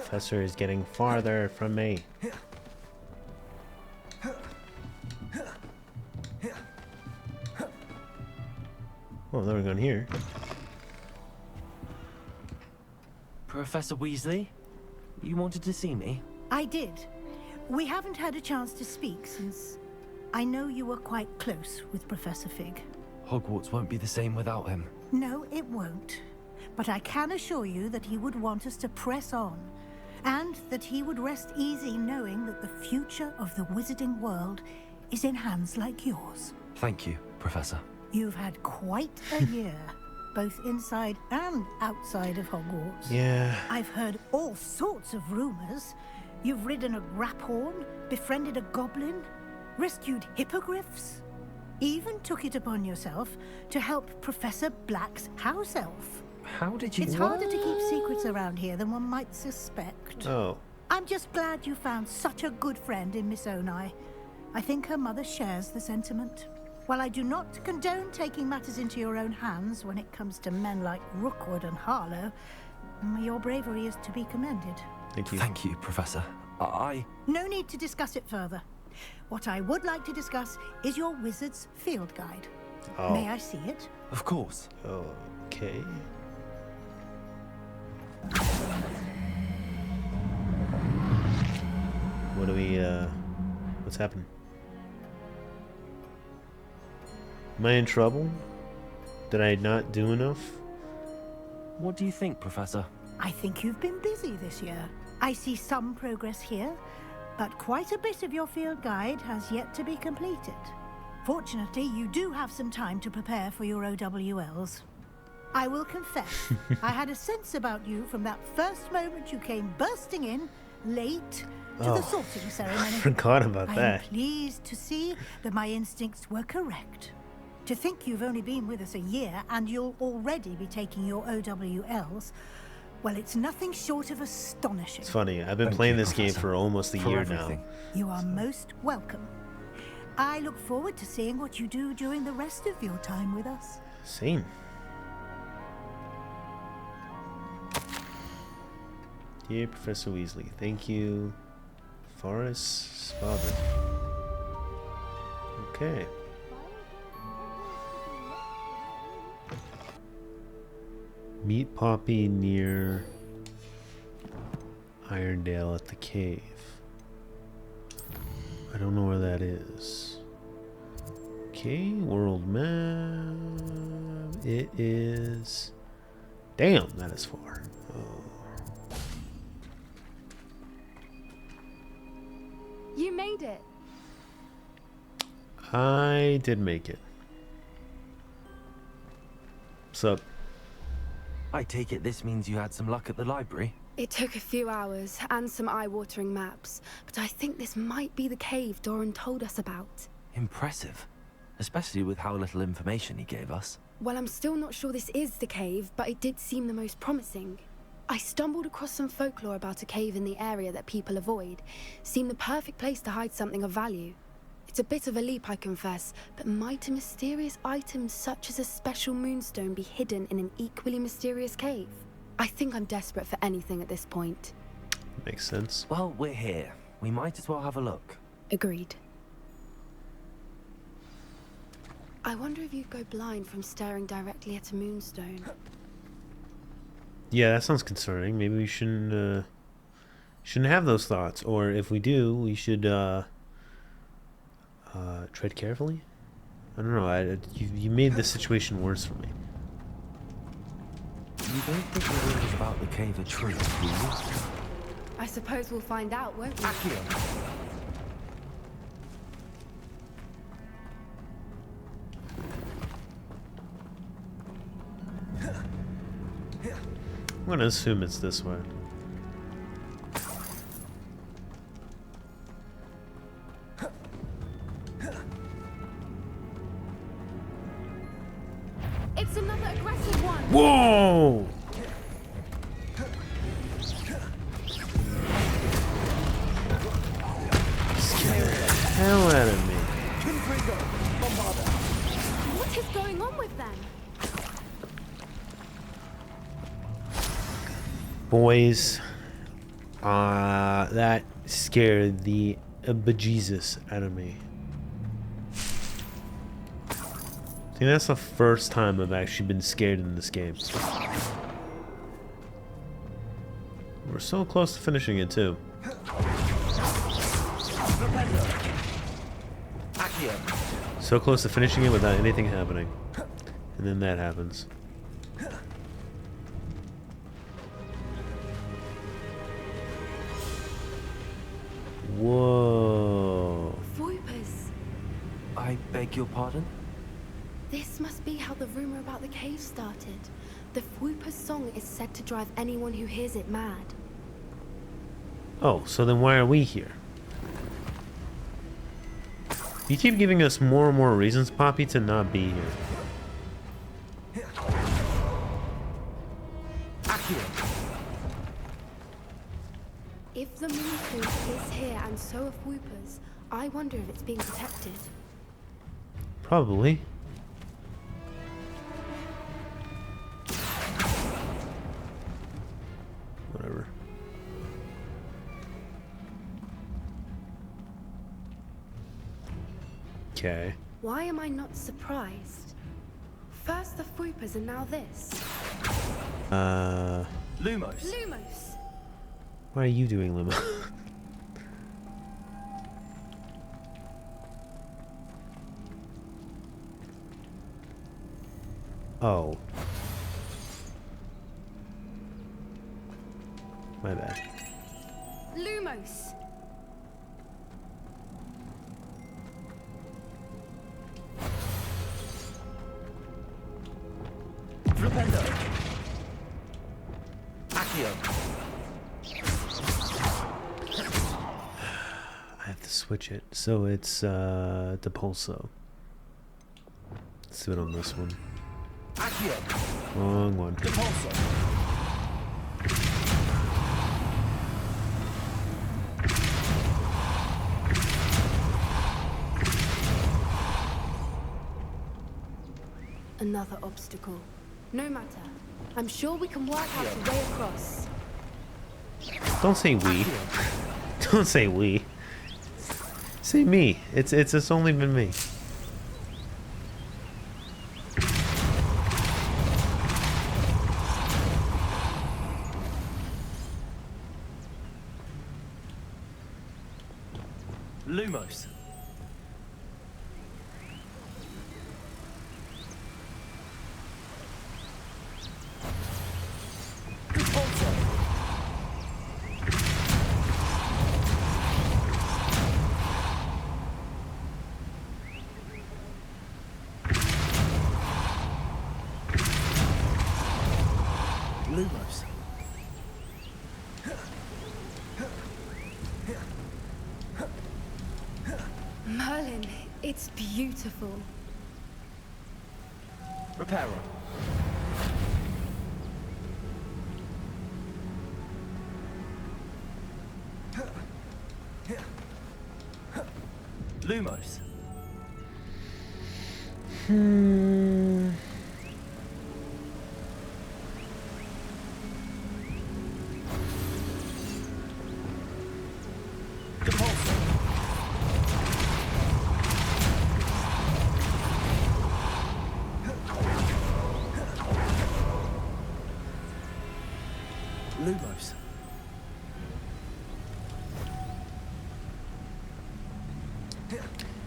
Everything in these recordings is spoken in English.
professor is getting farther from me. Oh, then we're going here. Professor Weasley, you wanted to see me? I did. We haven't had a chance to speak since I know you were quite close with Professor Fig. Hogwarts won't be the same without him. No, it won't. But I can assure you that he would want us to press on, and that he would rest easy knowing that the future of the wizarding world is in hands like yours. Thank you, Professor. You've had quite a year, both inside and outside of Hogwarts. Yeah. I've heard all sorts of rumors. You've ridden a graphorn, befriended a goblin, rescued hippogriffs, even took it upon yourself to help Professor Black's house elf. How did you... It's harder to keep secrets around here than one might suspect. Oh. I'm just glad you found such a good friend in Miss Onai. I think her mother shares the sentiment. While I do not condone taking matters into your own hands when it comes to men like Rookwood and Harlow, your bravery is to be commended. Thank you. Thank you, Professor. No need to discuss it further. What I would like to discuss is your wizard's field guide. Oh. May I see it? Of course. Okay. What do we, what's happening? Am I in trouble? Did I not do enough? What do you think, Professor? I think you've been busy this year. I see some progress here, but quite a bit of your field guide has yet to be completed. Fortunately, you do have some time to prepare for your OWLs. I will confess, I had a sense about you from that first moment you came bursting in, late, to the sorting ceremony. I forgot about that. I'm pleased to see that my instincts were correct. To think you've only been with us a year and you'll already be taking your OWLs, well, it's nothing short of astonishing. It's funny. I've been Thank playing you, this game Professor, for almost a for year everything. now. You are most welcome. I look forward to seeing what you do during the rest of your time with us. Same. Dear Professor Weasley, thank you. Forrest's father. Okay. Meet Poppy near Irondale at the cave. I don't know where that is. Okay, world map. It is... Damn, that is far. Oh. You made it. I did make it. Sup? I take it this means you had some luck at the library? It took a few hours and some eye-watering maps, but I think this might be the cave Doran told us about. Impressive. Especially with how little information he gave us. Well, I'm still not sure this is the cave, but it did seem the most promising. I stumbled across some folklore about a cave in the area that people avoid. Seemed the perfect place to hide something of value. It's a bit of a leap, I confess, but might a mysterious item such as a special moonstone be hidden in an equally mysterious cave? I think I'm desperate for anything at this point. Makes sense. Well, we're here. We might as well have a look. Agreed. I wonder if you'd go blind from staring directly at a moonstone. Yeah, that sounds concerning. Maybe we shouldn't have those thoughts, or if we do, we should tread carefully. I don't know. You made the situation worse for me. You don't think the rumors about the cave are true, do you? I suppose we'll find out, won't we? Accio! I'm gonna assume it's this way. It's another aggressive one! Whoa! Scared the hell out of me. What is going on with them? Boys, That scared the bejesus out of me. I think that's the first time I've actually been scared in this game. We're so close to finishing it too. So close to finishing it without anything happening. And then that happens. Whoa. Voipers. I beg your pardon? This must be how the rumor about the cave started. The Voipers song is said to drive anyone who hears it mad. Oh, so then why are we here? You keep giving us more and more reasons, Poppy, to not be here. If the moon is here and so are Voipers, I wonder if it's being protected. Probably. Whatever. Okay. Why am I not surprised? First the Voipers and now this. Lumos. Lumos! What are you doing, Limo? Oh. My bad. Lumos! Flipendo. Accio. I have to switch it. So it's Depulso. Let's do it on this one. Accio. Wrong one. Depulso. Another obstacle. No matter. I'm sure we can work out a way across. Don't say we. Don't say we. Say me. It's only been me. Lumos. Depulso. Lumos. Merlin, it's beautiful. Reparo. Lumos. Depulso. Lumos.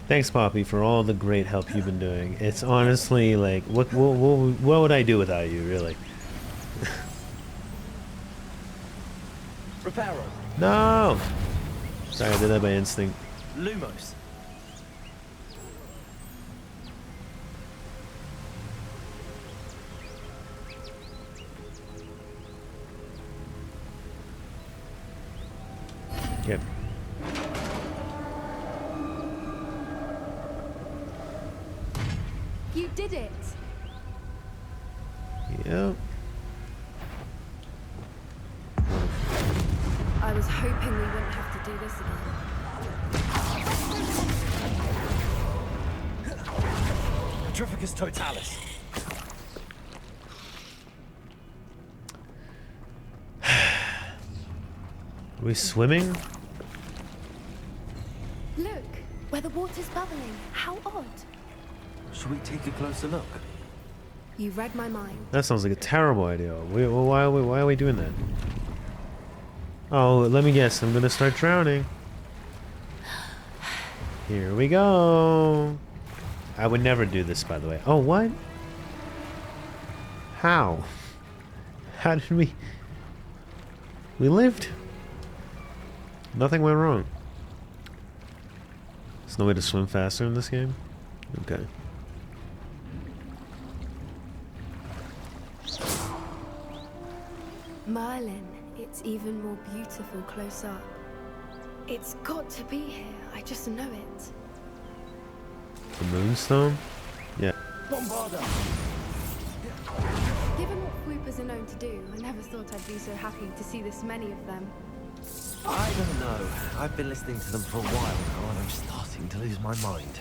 Thanks, Poppy, for all the great help you've been doing. It's honestly like, what would I do without you, really? Reparo. No! Sorry, I did that by instinct. Lumos. Yep. You did it! Yep. I was hoping we wouldn't have to do this again. Petrificus totalis. Are we swimming? Look, where the water's bubbling. How odd. Should we take a closer look? You read my mind. That sounds like a terrible idea. Why are we doing that? Oh, let me guess. I'm gonna start drowning. Here we go. I would never do this, by the way. Oh, what? How? How did we... We lived? Nothing went wrong. There's no way to swim faster in this game? Okay. Merlin, it's even more beautiful close up. It's got to be here. I just know it. The Moonstone? Yeah. Bombarda! Given what swoopers are known to do, I never thought I'd be so happy to see this many of them. I don't know. I've been listening to them for a while now, and I'm starting to lose my mind.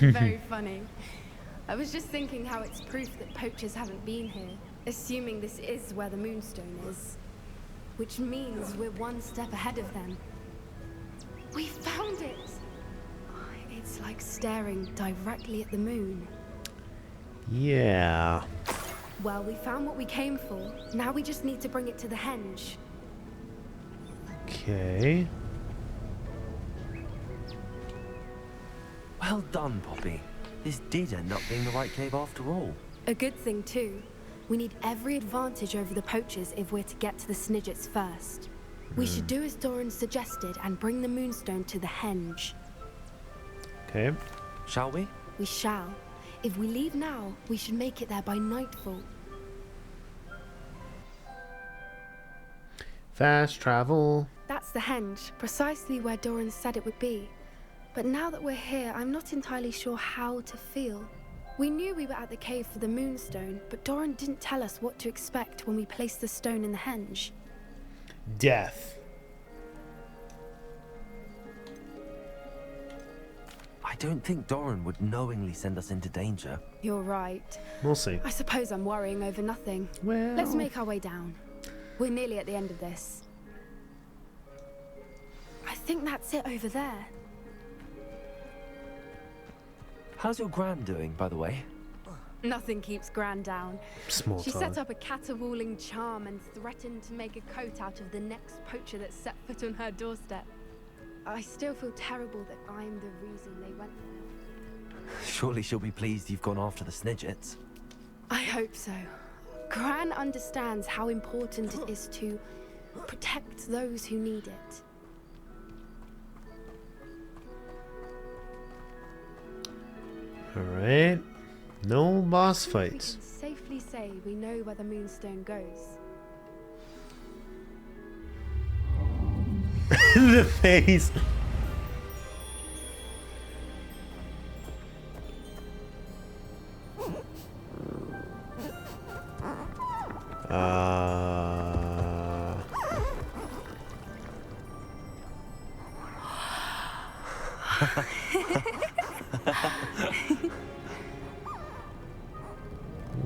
Very funny. I was just thinking how it's proof that poachers haven't been here, assuming this is where the Moonstone is. Which means we're one step ahead of them. We found it! It's like staring directly at the moon. Yeah. Well, we found what we came for. Now we just need to bring it to the henge. Okay. Well done, Poppy. This did end up being the right cave after all. A good thing, too. We need every advantage over the poachers if we're to get to the Snidgets first. We should do as Doran suggested and bring the Moonstone to the henge. Okay. Shall we? We shall. If we leave now, we should make it there by nightfall. Fast travel. That's the henge, precisely where Doran said it would be. But now that we're here, I'm not entirely sure how to feel. We knew we were at the cave for the Moonstone, but Doran didn't tell us what to expect when we placed the stone in the henge. Death. I don't think Doran would knowingly send us into danger. You're right. We'll see. I suppose I'm worrying over nothing. Well... Let's make our way down. We're nearly at the end of this. I think that's it over there. How's your Gran doing, by the way? Nothing keeps Gran down. Small She talk. set up a caterwauling charm and threatened to make a coat out of the next poacher that set foot on her doorstep. I still feel terrible that I'm the reason they went there. Surely she'll be pleased you've gone after the Snidgets. I hope so. Gran understands how important it is to protect those who need it. Alright. No boss We fights. can safely say we know where the Moonstone goes. The face.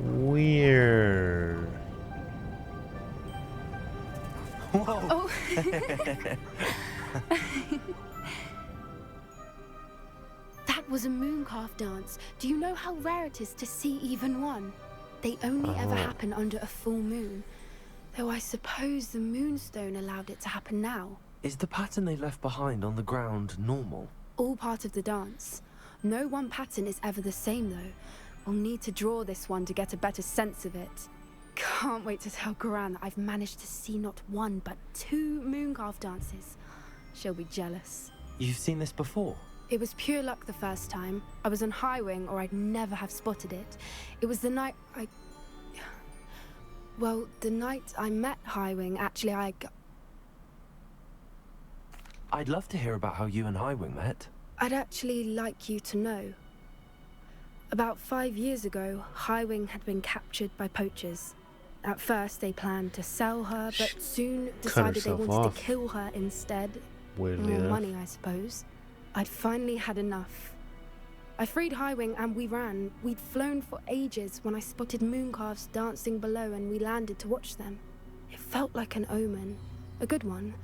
Weird. Whoa! Oh. That was a mooncalf dance. Do you know how rare it is to see even one? They only ever happen under a full moon. Though I suppose the Moonstone allowed it to happen now. Is the pattern they left behind on the ground normal? All part of the dance. No one pattern is ever the same though. We'll need to draw this one to get a better sense of it. Can't wait to tell Gran that I've managed to see not one but 2 mooncalf dances. She'll be jealous. You've seen this before? It was pure luck the first time. I was on Highwing or I'd never have spotted it. It was the night Well, the night I met Highwing, actually I'd love to hear about how you and Highwing met. I'd actually like you to know. About 5 years ago, Highwing had been captured by poachers. At first, they planned to sell her, but soon decided they wanted to kill her instead. Weirdly More enough. money, I suppose. I'd finally had enough. I freed Highwing and we ran. We'd flown for ages when I spotted mooncalves dancing below and we landed to watch them. It felt like an omen. A good one,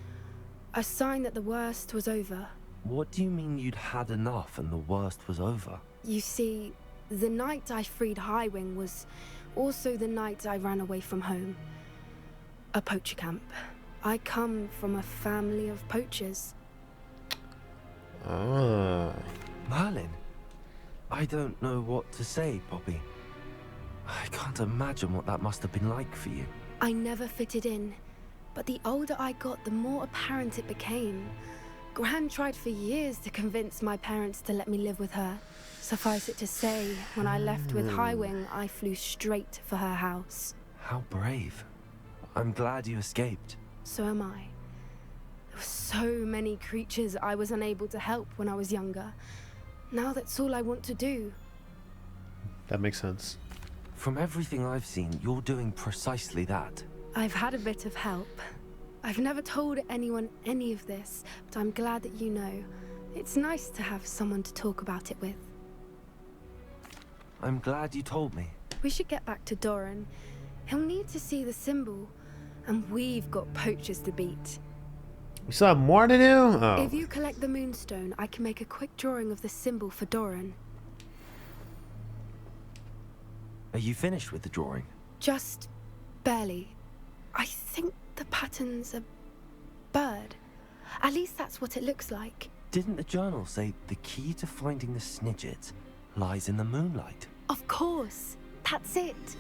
A sign that the worst was over. What do you mean you'd had enough and the worst was over? You see, the night I freed Highwing was also the night I ran away from home. A poacher camp. I come from a family of poachers. Ah. Merlin? I don't know what to say, Poppy. I can't imagine what that must have been like for you. I never fitted in, but the older I got, the more apparent it became. Gran tried for years to convince my parents to let me live with her. Suffice it to say, when I left with Highwing, I flew straight for her house. How brave. I'm glad you escaped. So am I. There were so many creatures I was unable to help when I was younger. Now that's all I want to do. That makes sense. From everything I've seen, you're doing precisely that. I've had a bit of help. I've never told anyone any of this, but I'm glad that you know. It's nice to have someone to talk about it with. I'm glad you told me. We should get back to Doran. He'll need to see the symbol, and we've got poachers to beat. We still have more to do? Oh. If you collect the moonstone, I can make a quick drawing of the symbol for Doran. Are you finished with the drawing? Just barely. I think the pattern's a bird. At least that's what it looks like. Didn't the journal say the key to finding the Snidgets lies in the moonlight? Of course. That's it.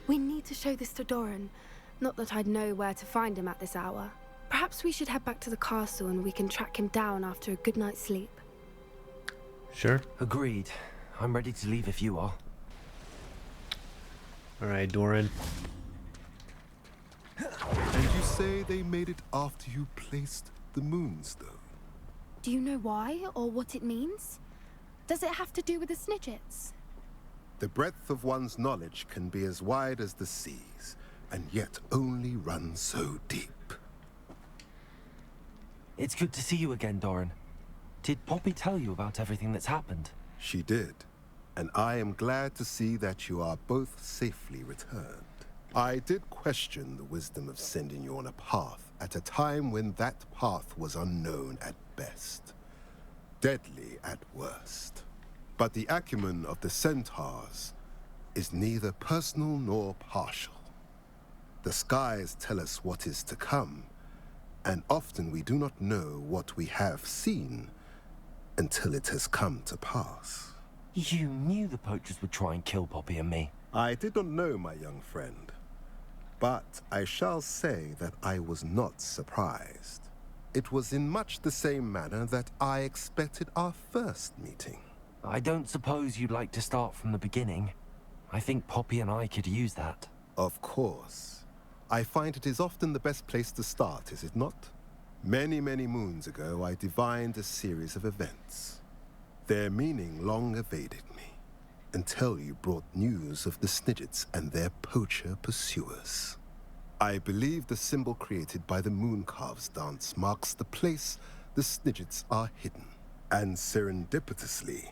We need to show this to Doran. Not that I'd know where to find him at this hour. Perhaps we should head back to the castle and we can track him down after a good night's sleep. Sure. Agreed. I'm ready to leave if you are. Alright, Doran. And you say they made it after you placed the moonstone? Do you know why or what it means? Does it have to do with the Snidgets? The breadth of one's knowledge can be as wide as the seas, and yet only run so deep. It's good to see you again, Doran. Did Poppy tell you about everything that's happened? She did, and I am glad to see that you are both safely returned. I did question the wisdom of sending you on a path at a time when that path was unknown at best, deadly at worst. But the acumen of the centaurs is neither personal nor partial. The skies tell us what is to come, and often we do not know what we have seen until it has come to pass. You knew the poachers would try and kill Poppy and me. I did not know, my young friend, but I shall say that I was not surprised. It was in much the same manner that I expected our first meeting. I don't suppose you'd like to start from the beginning. I think Poppy and I could use that. Of course. I find it is often the best place to start, is it not? Many, many moons ago, I divined a series of events. Their meaning long evaded me, until you brought news of the Snidgets and their poacher pursuers. I believe the symbol created by the Mooncalves dance marks the place the Snidgets are hidden. And serendipitously,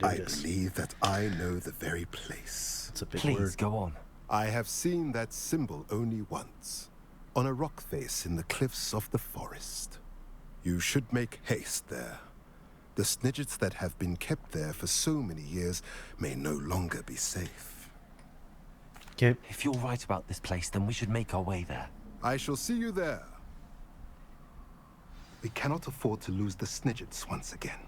I believe that I know the very place. It's a big Please, word. go on. I have seen that symbol only once, on a rock face in the cliffs of the forest. You should make haste there. The Snidgets that have been kept there for so many years may no longer be safe. Okay. If you're right about this place, then we should make our way there. I shall see you there. We cannot afford to lose the Snidgets once again.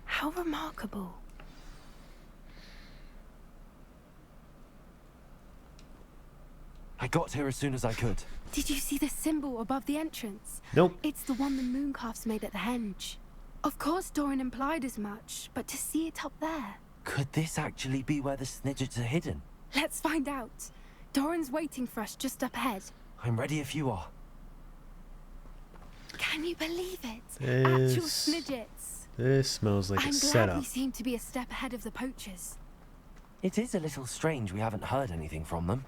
How remarkable. I got here as soon as I could. Did you see the symbol above the entrance? Nope. It's the one the Mooncalves made at the henge. Of course Doran implied as much, but to see it up there... Could this actually be where the Snidgets are hidden? Let's find out. Doran's waiting for us just up ahead. I'm ready if you are. Can you believe it? This- Actual Snidgets. This smells like I'm a glad setup. we seem to be a step ahead of the poachers. It is a little strange we haven't heard anything from them.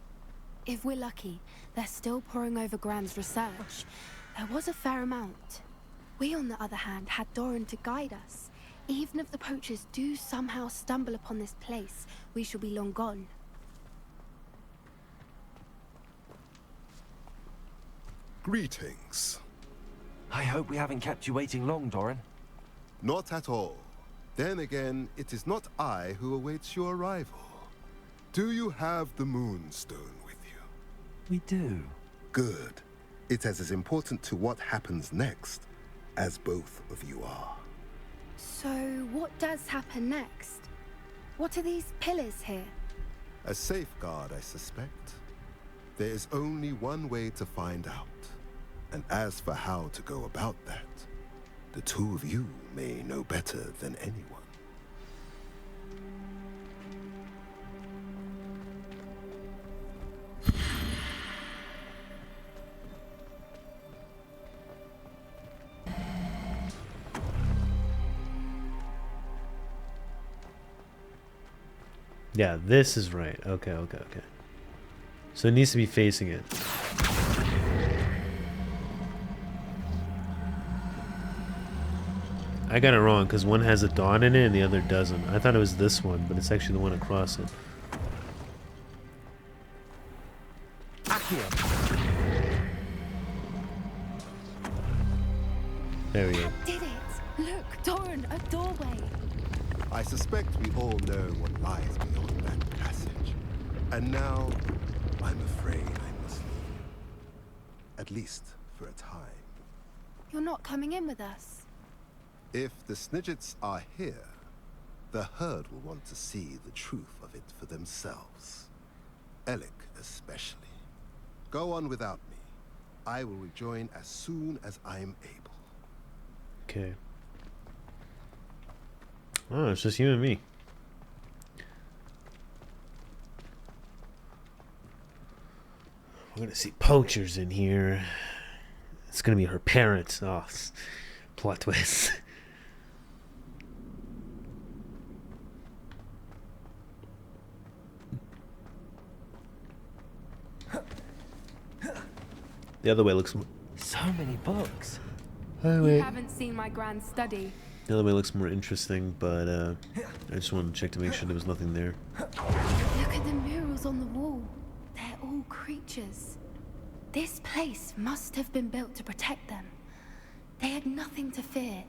If we're lucky, they're still poring over Gran's research. There was a fair amount. We, on the other hand, had Doran to guide us. Even if the poachers do somehow stumble upon this place, we shall be long gone. Greetings. I hope we haven't kept you waiting long, Doran. Not at all. Then again, it is not I who awaits your arrival. Do you have the Moonstone with you? We do. Good. It is as important to what happens next as both of you are. So, what does happen next? What are these pillars here? A safeguard, I suspect. There is only one way to find out. And as for how to go about that, the two of you may know better than anyone. Yeah, this is right. Okay, okay, okay. So it needs to be facing it. I got it wrong because one has a dawn in it and the other doesn't. I thought it was this one, but it's actually the one across it. There we go. Did it! Look, Doran, a doorway. I suspect we all know what lies beyond that passage. And now, I'm afraid I must leave. At least for a time. You're not coming in with us. If the Snidgets are here, the herd will want to see the truth of it for themselves. Alec especially. Go on without me. I will rejoin as soon as I am able. Okay. Oh, it's just you and me. We're gonna see poachers in here. It's gonna be her parents. Oh, plot twist. The other way looks more... So many books. Oh, You wait. haven't seen my grand study. The other way looks more interesting, but I just wanted to check to make sure there was nothing there. Look at the murals on the wall. They're all creatures. This place must have been built to protect them. They had nothing to fear.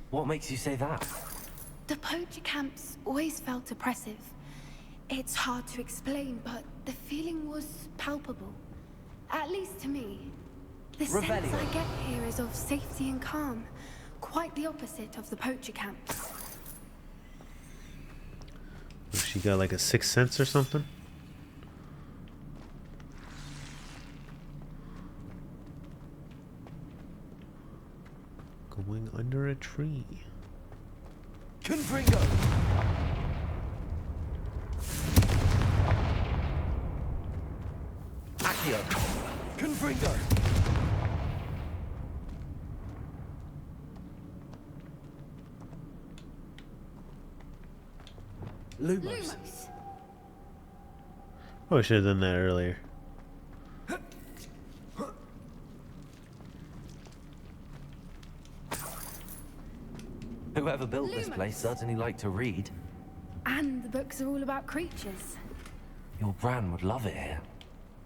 What makes you say that? The poacher camps always felt oppressive. It's hard to explain, but the feeling was palpable. At least to me. The sense I get here is of safety and calm. Quite the opposite of the poacher camps. She got like a sixth sense or something? Going under a tree. Confringo! Accio! Confringo! Lumos. Lumos! Oh, I should have done that earlier. Whoever built this place certainly liked to read. And the books are all about creatures. Your Bran would love it here.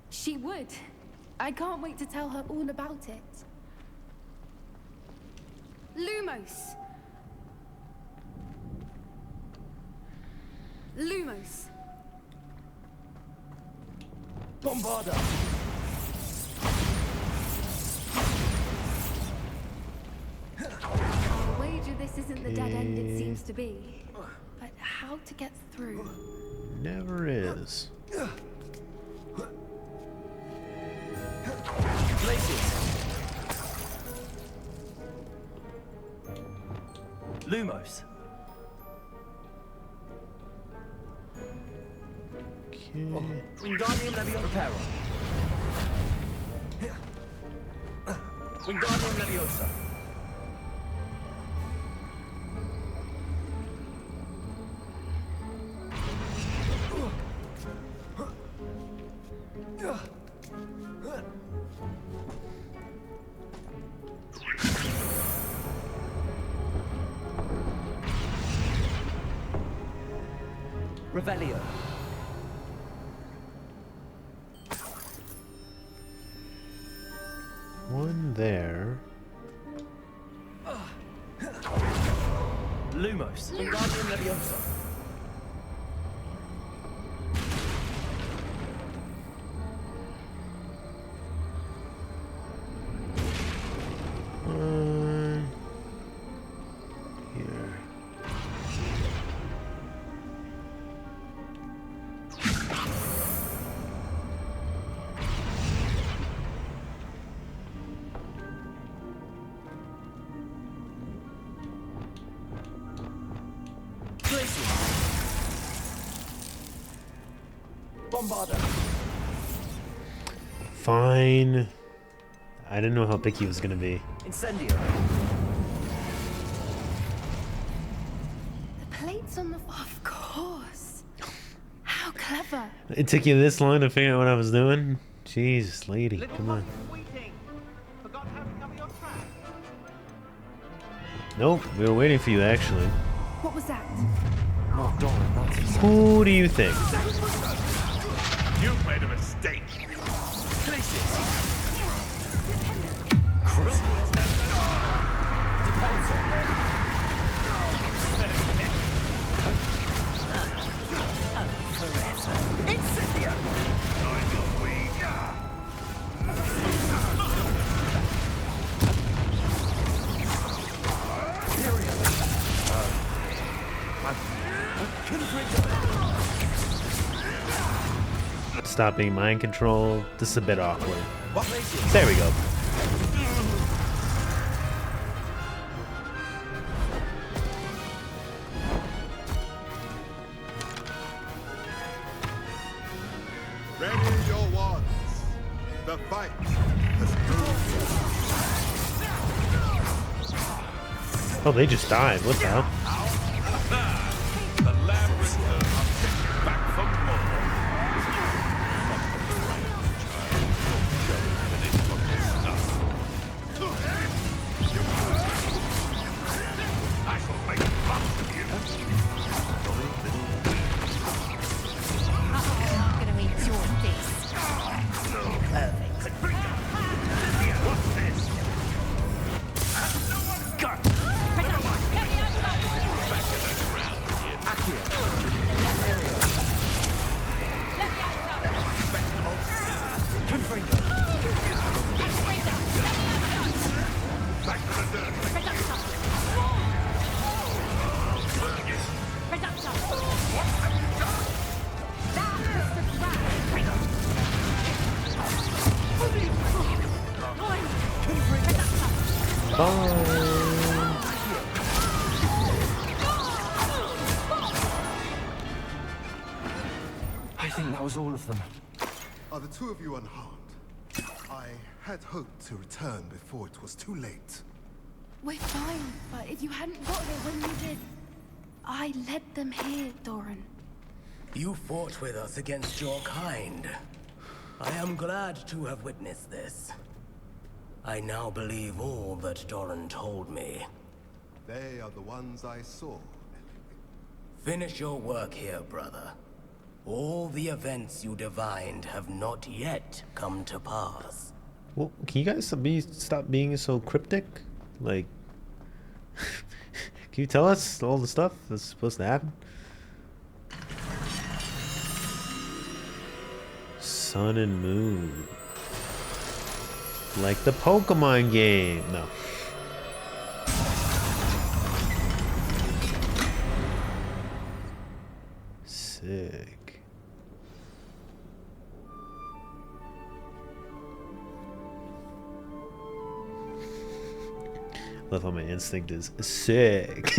She would. I can't wait to tell her all about it. Lumos! Lumos! Bombarda! I'll wager this isn't the dead end it seems to be. But how to get through? Never is. Places! Lumos! Okay. Wingardium Leviosa. Wingardium Leviosa. Revelio. one there. Lumos, Wingardium Leviosa. One here. Bombarder. Fine. I didn't know how picky he was gonna be. Incendio. The plates on the... Of course. How clever. It took you this long to figure out what I was doing? Jesus, lady, come on. Nope, we were waiting for you actually. What was that? Oh, Doran, that's his... Who do you think? You've made a mistake. Stop being mind controlled. This is a bit awkward. There we go. Ready your wands. The fight has moved. Oh, they just died. What the hell? The lab returned. Back for more. I shall make fun of you. I'm gonna eat your face. Perfect. Yeah, what's this? I think that was all of them. Are the two of you unharmed? I had hoped to return before it was too late. We're fine, but if you hadn't got here when you did... I led them here, Doran. You fought with us against your kind. I am glad to have witnessed this. I now believe all that Doran told me. They are the ones I saw. Finish your work here, brother. All the events you divined have not yet come to pass. Well, can you guys stop being so cryptic? Like, can you tell us all the stuff that's supposed to happen? Sun and moon. Like the Pokemon game. No. Sick. Love how my instinct is sick.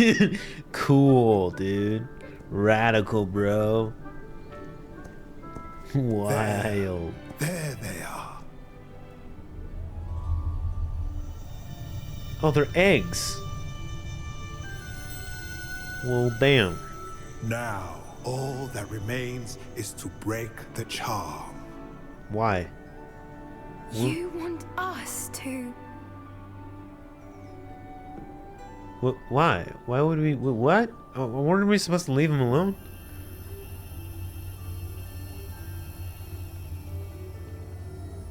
Cool, dude. Radical, bro. Wild. There they are. Oh, they're eggs. Well, damn. Now, all that remains is to break the charm. Why? You want us to... Why? Why would we? What? Weren't we supposed to leave him alone?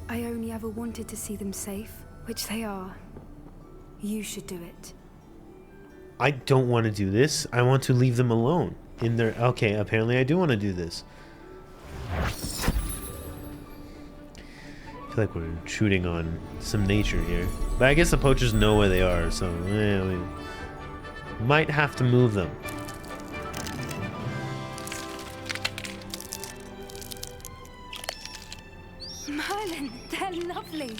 I only ever wanted to see them safe. Which they are. You should do it. I don't want to do this. I want to leave them alone. In their... Okay, apparently I do want to do this. I feel like we're intruding on some nature here. But I guess the poachers know where they are, so... we might have to move them. Merlin, they're lovely.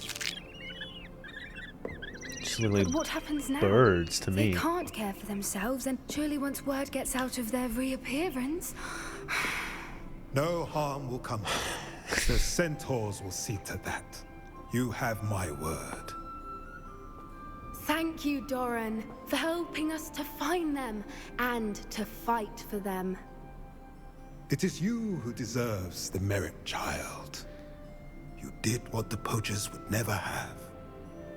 Just look like What happens now? birds to me. They can't care for themselves, and surely once word gets out of their reappearance... No harm will come. The centaurs will see to that. You have my word. Thank you, Doran, for helping us to find them and to fight for them. It is you who deserves the merit, child. You did what the poachers would never have.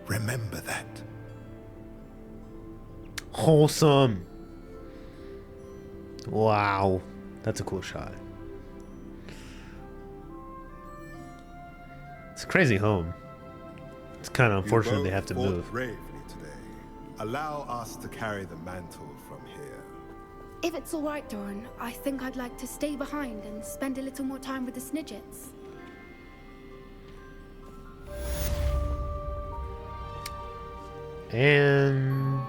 Remember that. Wholesome. Wow. That's a cool shot. It's a crazy home. It's kind of unfortunate they have to move. Bravely today. Allow us to carry the mantle from here. If it's all right, Doran, I think I'd like to stay behind and spend a little more time with the Snidgets. And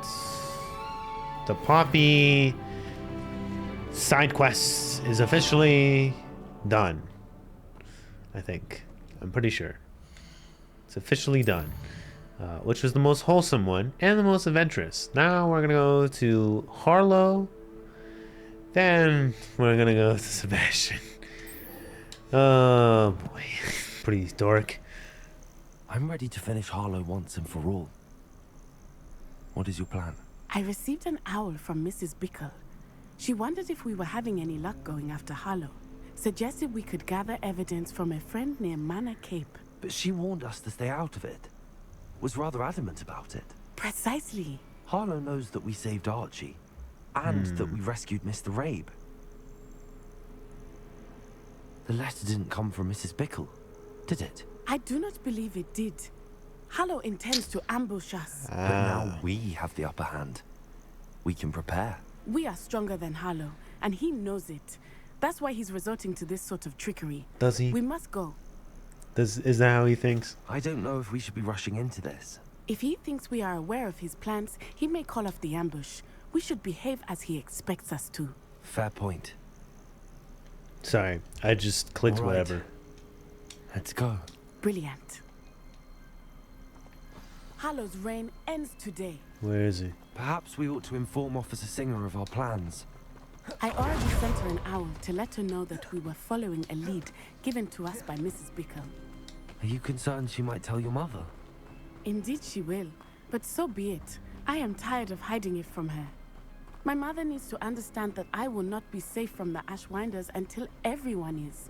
the Poppy side quest is officially done. I think. I'm pretty sure. It's officially done. Which was the most wholesome one and the most adventurous. Now we're gonna go to Harlow. Then we're gonna go to Sebastian. Oh boy. Pretty dork. I'm ready to finish Harlow once and for all. What is your plan? I received an owl from Mrs. Bickle. She wondered if we were having any luck going after Harlow. Suggested we could gather evidence from a friend near Manor Cape. But she warned us to stay out of it. Was rather adamant about it. Precisely. Harlow knows that we saved Archie. And that we rescued Mr. Rabe. The letter didn't come from Mrs. Bickle, did it? I do not believe it did. Harlow intends to ambush us. But now we have the upper hand. We can prepare. We are stronger than Harlow, and he knows it. That's why he's resorting to this sort of trickery. Does he? We must go. Is that how he thinks? I don't know if we should be rushing into this. If he thinks we are aware of his plans, he may call off the ambush. We should behave as he expects us to. Fair point. Sorry, I just clicked All right. whatever. Let's go. Brilliant. Harlow's reign ends today. Where is he? Perhaps we ought to inform Officer Singer of our plans. I already sent her an owl to let her know that we were following a lead given to us by Mrs. Bickle. Are you concerned she might tell your mother? Indeed she will, but so be it. I am tired of hiding it from her. My mother needs to understand that I will not be safe from the Ashwinders until everyone is.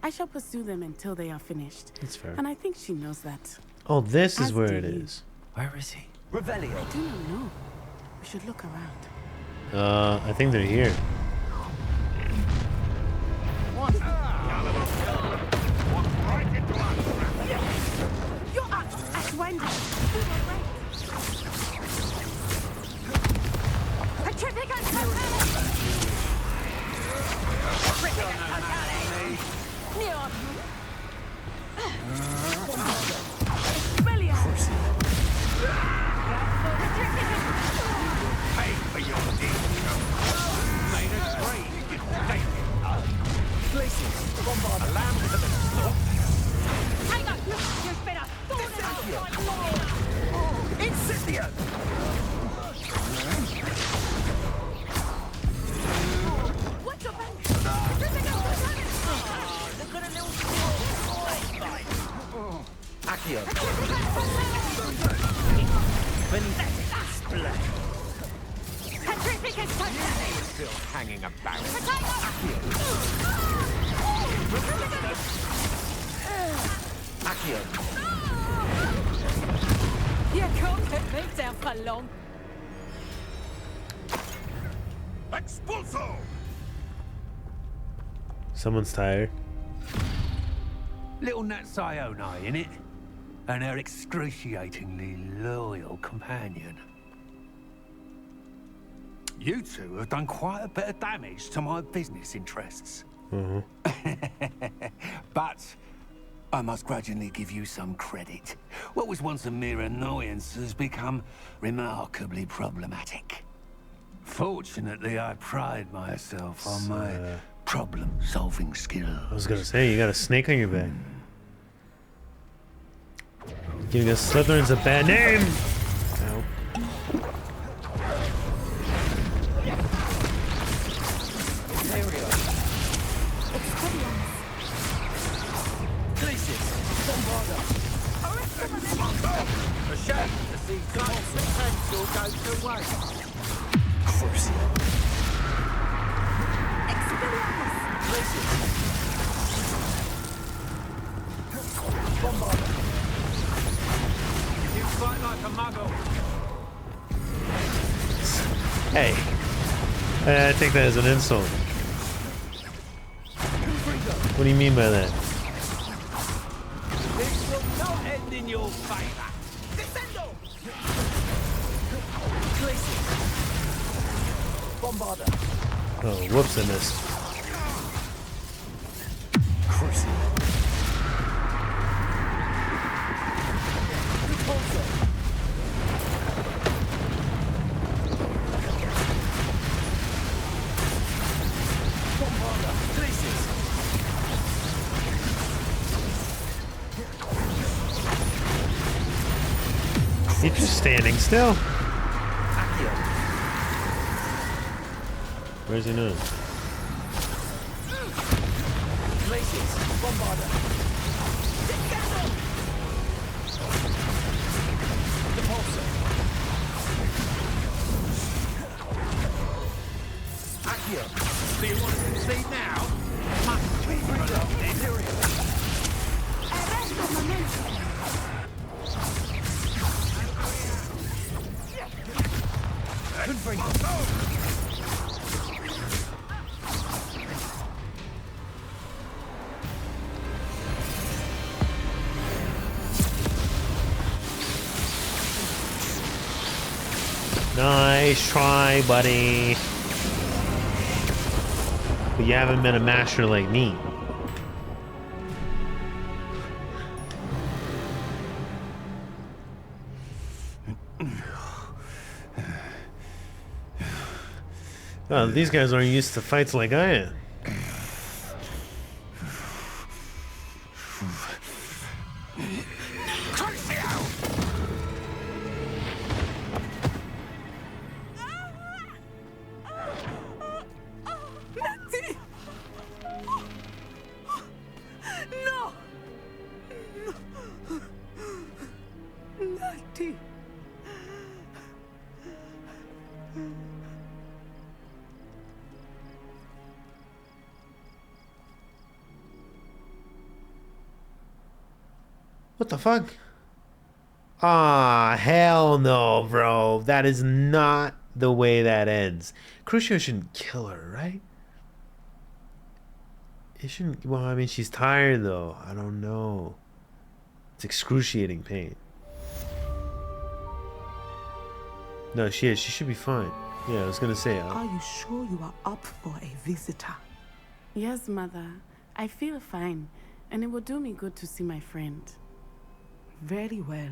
I shall pursue them until they are finished. That's fair. And I think she knows that. Oh, this is As where do it you. is. Where is he? I do not know. We should look around. I think they're here. You're up, Ashwinders! We were right. Pay for your deeds, made a trade. Take it. A lamb to the slaughter. Hang on! You've been a thorn in Incipient! What's your back? Accio! Still hanging about. Accio! You can't keep me down for long. Expulso! Someone's tired. Little Nat Sayonai, innit? and her excruciatingly loyal companion. You two have done quite a bit of damage to my business interests. But I must grudgingly give you some credit. What was once a mere annoyance has become remarkably problematic. Fortunately, I pride myself on my problem-solving skills. I was gonna say, you got a snake on your back. Giving us Slytherin's a bad name! Ow. A shame to see such potential go to waste. You fight like a muggle. Hey. I take that as an insult. What do you mean by that? This will not end in your favor. Descendo! Bombarder. Oh, whoops, I missed. He's just standing still. Where's he now? Do you want to concede now? Must be Nice try, buddy. But you haven't been a master like me. Oh, these guys aren't used to fights like I am. What the fuck? Ah, hell no, bro. That is not the way that ends. Crucio shouldn't kill her, right? It shouldn't. Well, I mean, she's tired, though. I don't know. It's excruciating pain. No, she is. She should be fine. Yeah, I was gonna say. Are you sure you are up for a visitor? Yes, Mother. I feel fine, and it will do me good to see my friend. Very well.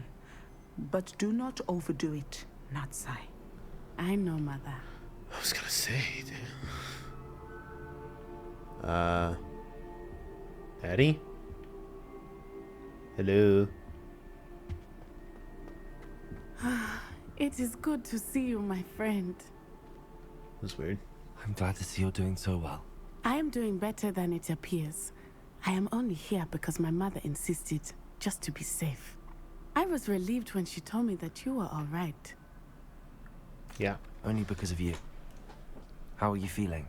But do not overdo it, Natsai. I know, Mother. I was gonna say, dude. Daddy? Hello? It is good to see you, my friend. That's weird. I'm glad to see you're doing so well. I am doing better than it appears. I am only here because my mother insisted, just to be safe. I was relieved when she told me that you were all right. Yeah. Only because of you. How are you feeling?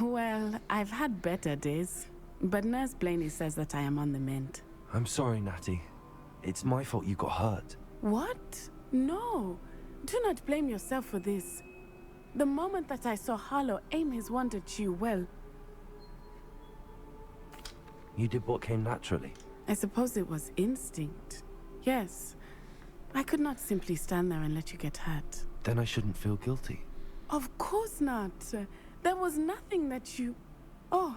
Well, I've had better days, but Nurse Blaney says that I am on the mend. I'm sorry, Natty. It's my fault you got hurt. What? No. Do not blame yourself for this. The moment that I saw Harlow aim his wand at you, well... You did what came naturally. I suppose it was instinct. Yes. I could not simply stand there and let you get hurt. Then I shouldn't feel guilty. Of course not. There was nothing that you... Oh.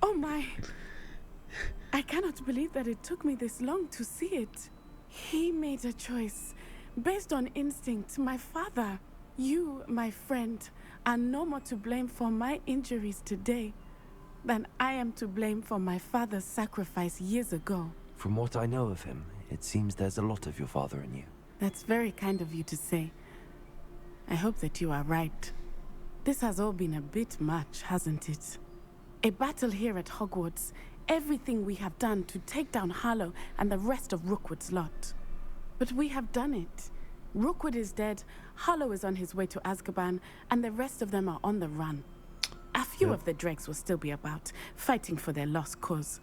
Oh my. I cannot believe that it took me this long to see it. He made a choice based on instinct. My father, you, my friend, are no more to blame for my injuries today than I am to blame for my father's sacrifice years ago. From what I know of him, it seems there's a lot of your father in you. That's very kind of you to say. I hope that you are right. This has all been a bit much, hasn't it? A battle here at Hogwarts, everything we have done to take down Harlow and the rest of Rookwood's lot. But we have done it. Rookwood is dead, Harlow is on his way to Azkaban, and the rest of them are on the run. A few of the dregs will still be about, fighting for their lost cause.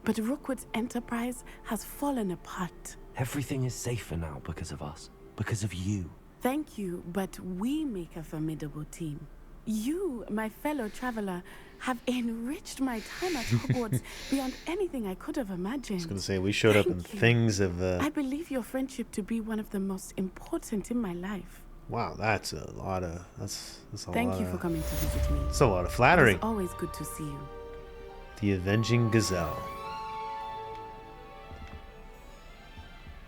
But Rookwood's enterprise has fallen apart. Everything is safer now because of us. Because of you. Thank you, but we make a formidable team. You, my fellow traveler, have enriched my time at Hogwarts beyond anything I could have imagined. I was going to say, we showed up and things of... I believe your friendship to be one of the most important in my life. Wow, that's a lot of... That's a lot. Thank you for coming to visit me. It's a lot of flattery. It's always good to see you. The Avenging Gazelle.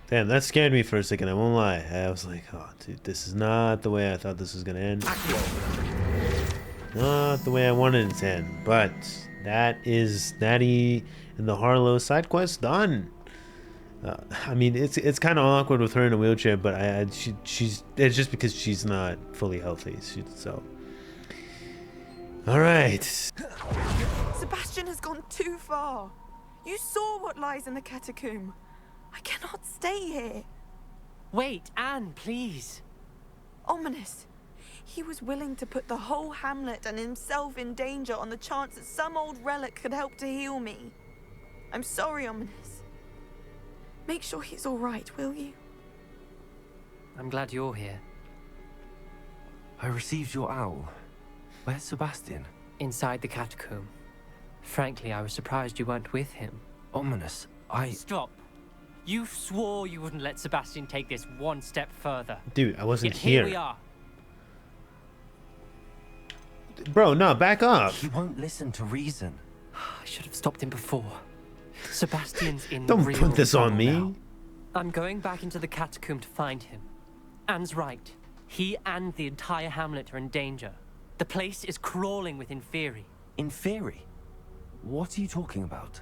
Damn, that scared me for a second, I won't lie. I was like, oh, dude, this is not the way I thought this was going to end. Not the way I wanted it to end. But that is Natty and the Harlow side quest done. I mean, it's kind of awkward with her in a wheelchair, but she's it's just because she's not fully healthy. So, all right. Sebastian has gone too far. You saw what lies in the catacomb. I cannot stay here. Wait, Anne, please. Ominous. He was willing to put the whole hamlet and himself in danger on the chance that some old relic could help to heal me. I'm sorry, Ominous. Make sure he's all right, will you? I'm glad you're here. I received your owl. Where's Sebastian? Inside the catacomb. Frankly, I was surprised you weren't with him. Ominous, Stop. You swore you wouldn't let Sebastian take this one step further. Dude, I wasn't Yet here. Here we are. Bro, no, back up. He won't listen to reason. I should have stopped him before. Sebastian's in Don't real put this on trouble me. now. I'm going back into the catacomb to find him. Anne's right. He and the entire hamlet are in danger. The place is crawling with Inferi. Inferi? What are you talking about?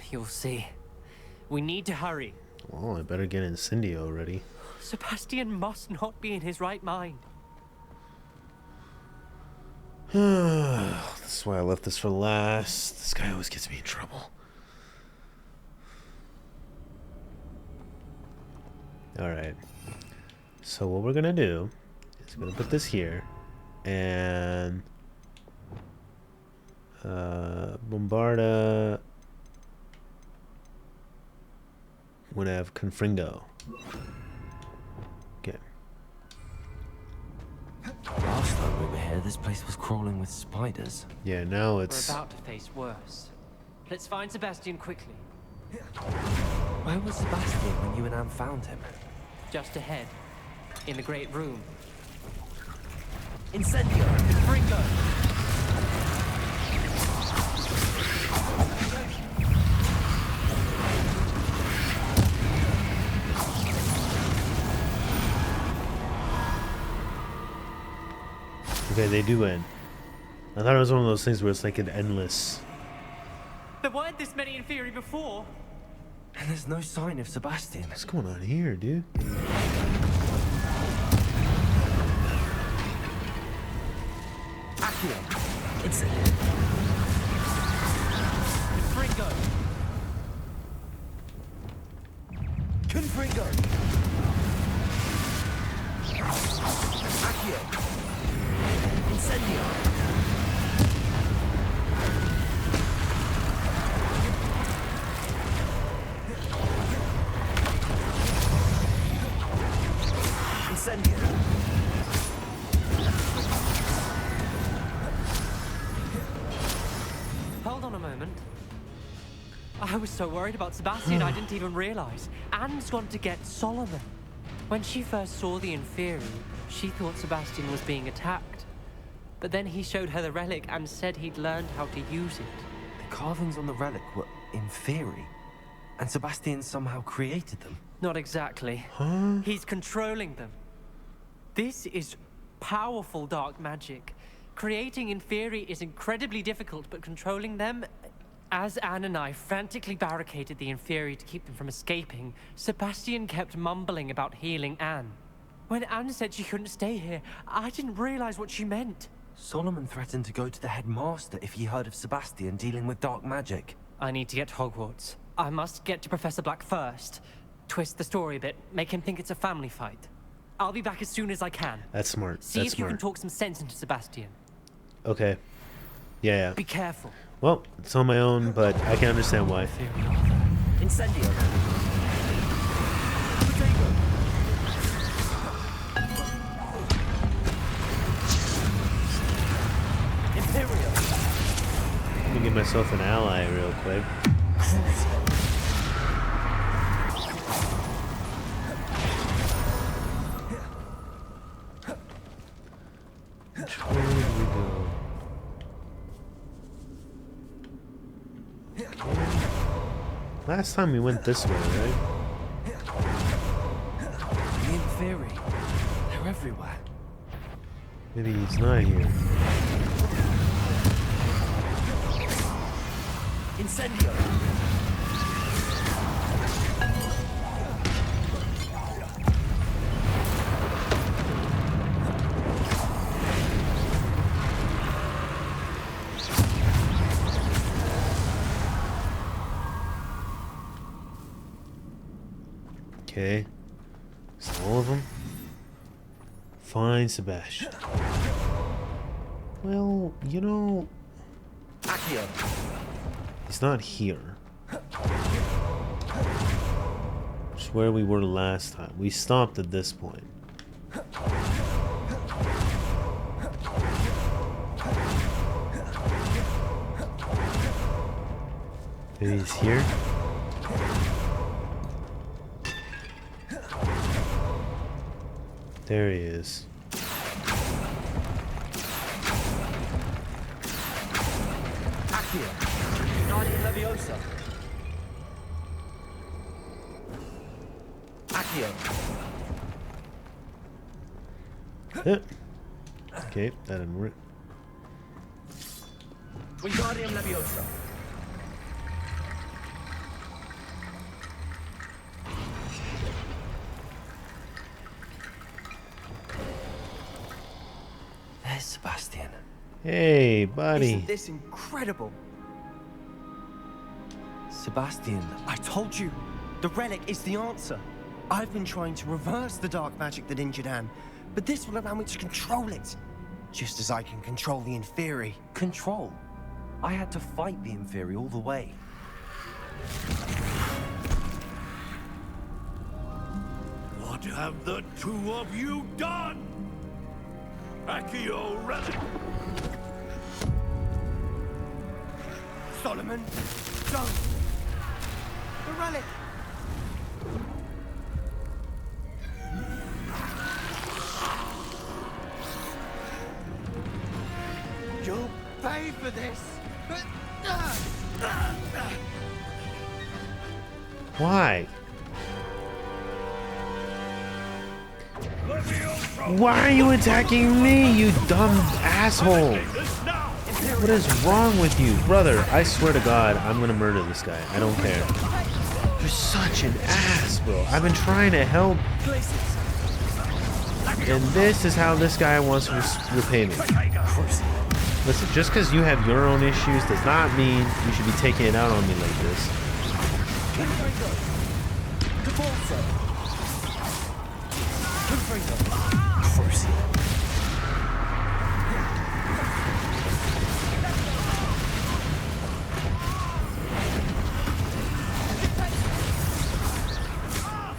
You'll see. We need to hurry. Oh, I better get Incendio already. Sebastian must not be in his right mind. That's why I left this for last. This guy always gets me in trouble. Alright. So what we're gonna do is we're gonna put this here. And... Bombarda... We're gonna have Confringo. Okay. Last time we were here, this place was crawling with spiders. Yeah, now it's... We're about to face worse. Let's find Sebastian quickly. Where was Sebastian when you and Anne found him? Just ahead. In the great room. Incendio! Fringo! Okay, they do end. I thought it was one of those things where it's like an endless... There weren't this many Inferi before. And there's no sign of Sebastian. What's going on here, dude? Accio! It's... Fringo! Confringo! Accio! Incendio! Incendio! Hold on a moment. I was so worried about Sebastian I didn't even realize. Anne's gone to get Solomon. When she first saw the Inferi, she thought Sebastian was being attacked. But then he showed her the relic and said he'd learned how to use it. The carvings on the relic were Inferi, and Sebastian somehow created them. Not exactly. Huh? He's controlling them. This is powerful dark magic. Creating Inferi is incredibly difficult, but controlling them... As Anne and I frantically barricaded the Inferi to keep them from escaping, Sebastian kept mumbling about healing Anne. When Anne said she couldn't stay here, I didn't realize what she meant. Solomon threatened to go to the headmaster if he heard of Sebastian dealing with dark magic. I need to get to Hogwarts. I must get to Professor Black first. Twist the story a bit, make him think it's a family fight. I'll be back as soon as I can. That's smart. See That's if you smart. can talk some sense into Sebastian. Okay. Yeah. Be careful. Well, it's on my own, but I can understand why. Incendio. Imperial. Let me get myself an ally real quick. Which way did we go? Last time we went this way, right? The Inferi, they're everywhere. Maybe he's not here. Incendio. Okay. Is that all of them? Fine, Sebastian. Well, you know... Accio. He's not here. Which is where we were last time. We stopped at this point. Maybe he's here? There he is. Accio. Guardian Leviosa. Accio. Okay, that didn't work. Wingardium Leviosa. There's Sebastian. Hey, buddy. Isn't this incredible? Sebastian. I told you, the relic is the answer. I've been trying to reverse the dark magic that injured Anne, but this will allow me to control it. Just as I can control the Inferi. Control? I had to fight the Inferi all the way. What have the two of you done? Accio relic. Solomon, don't! The relic! You'll pay for this! Why? Why are you attacking me, you dumb asshole? What is wrong with you? Brother, I swear to God, I'm gonna murder this guy. I don't care. You're such an ass, bro. I've been trying to help. And this is how this guy wants to repay me. Listen, just because you have your own issues does not mean you should be taking it out on me like this.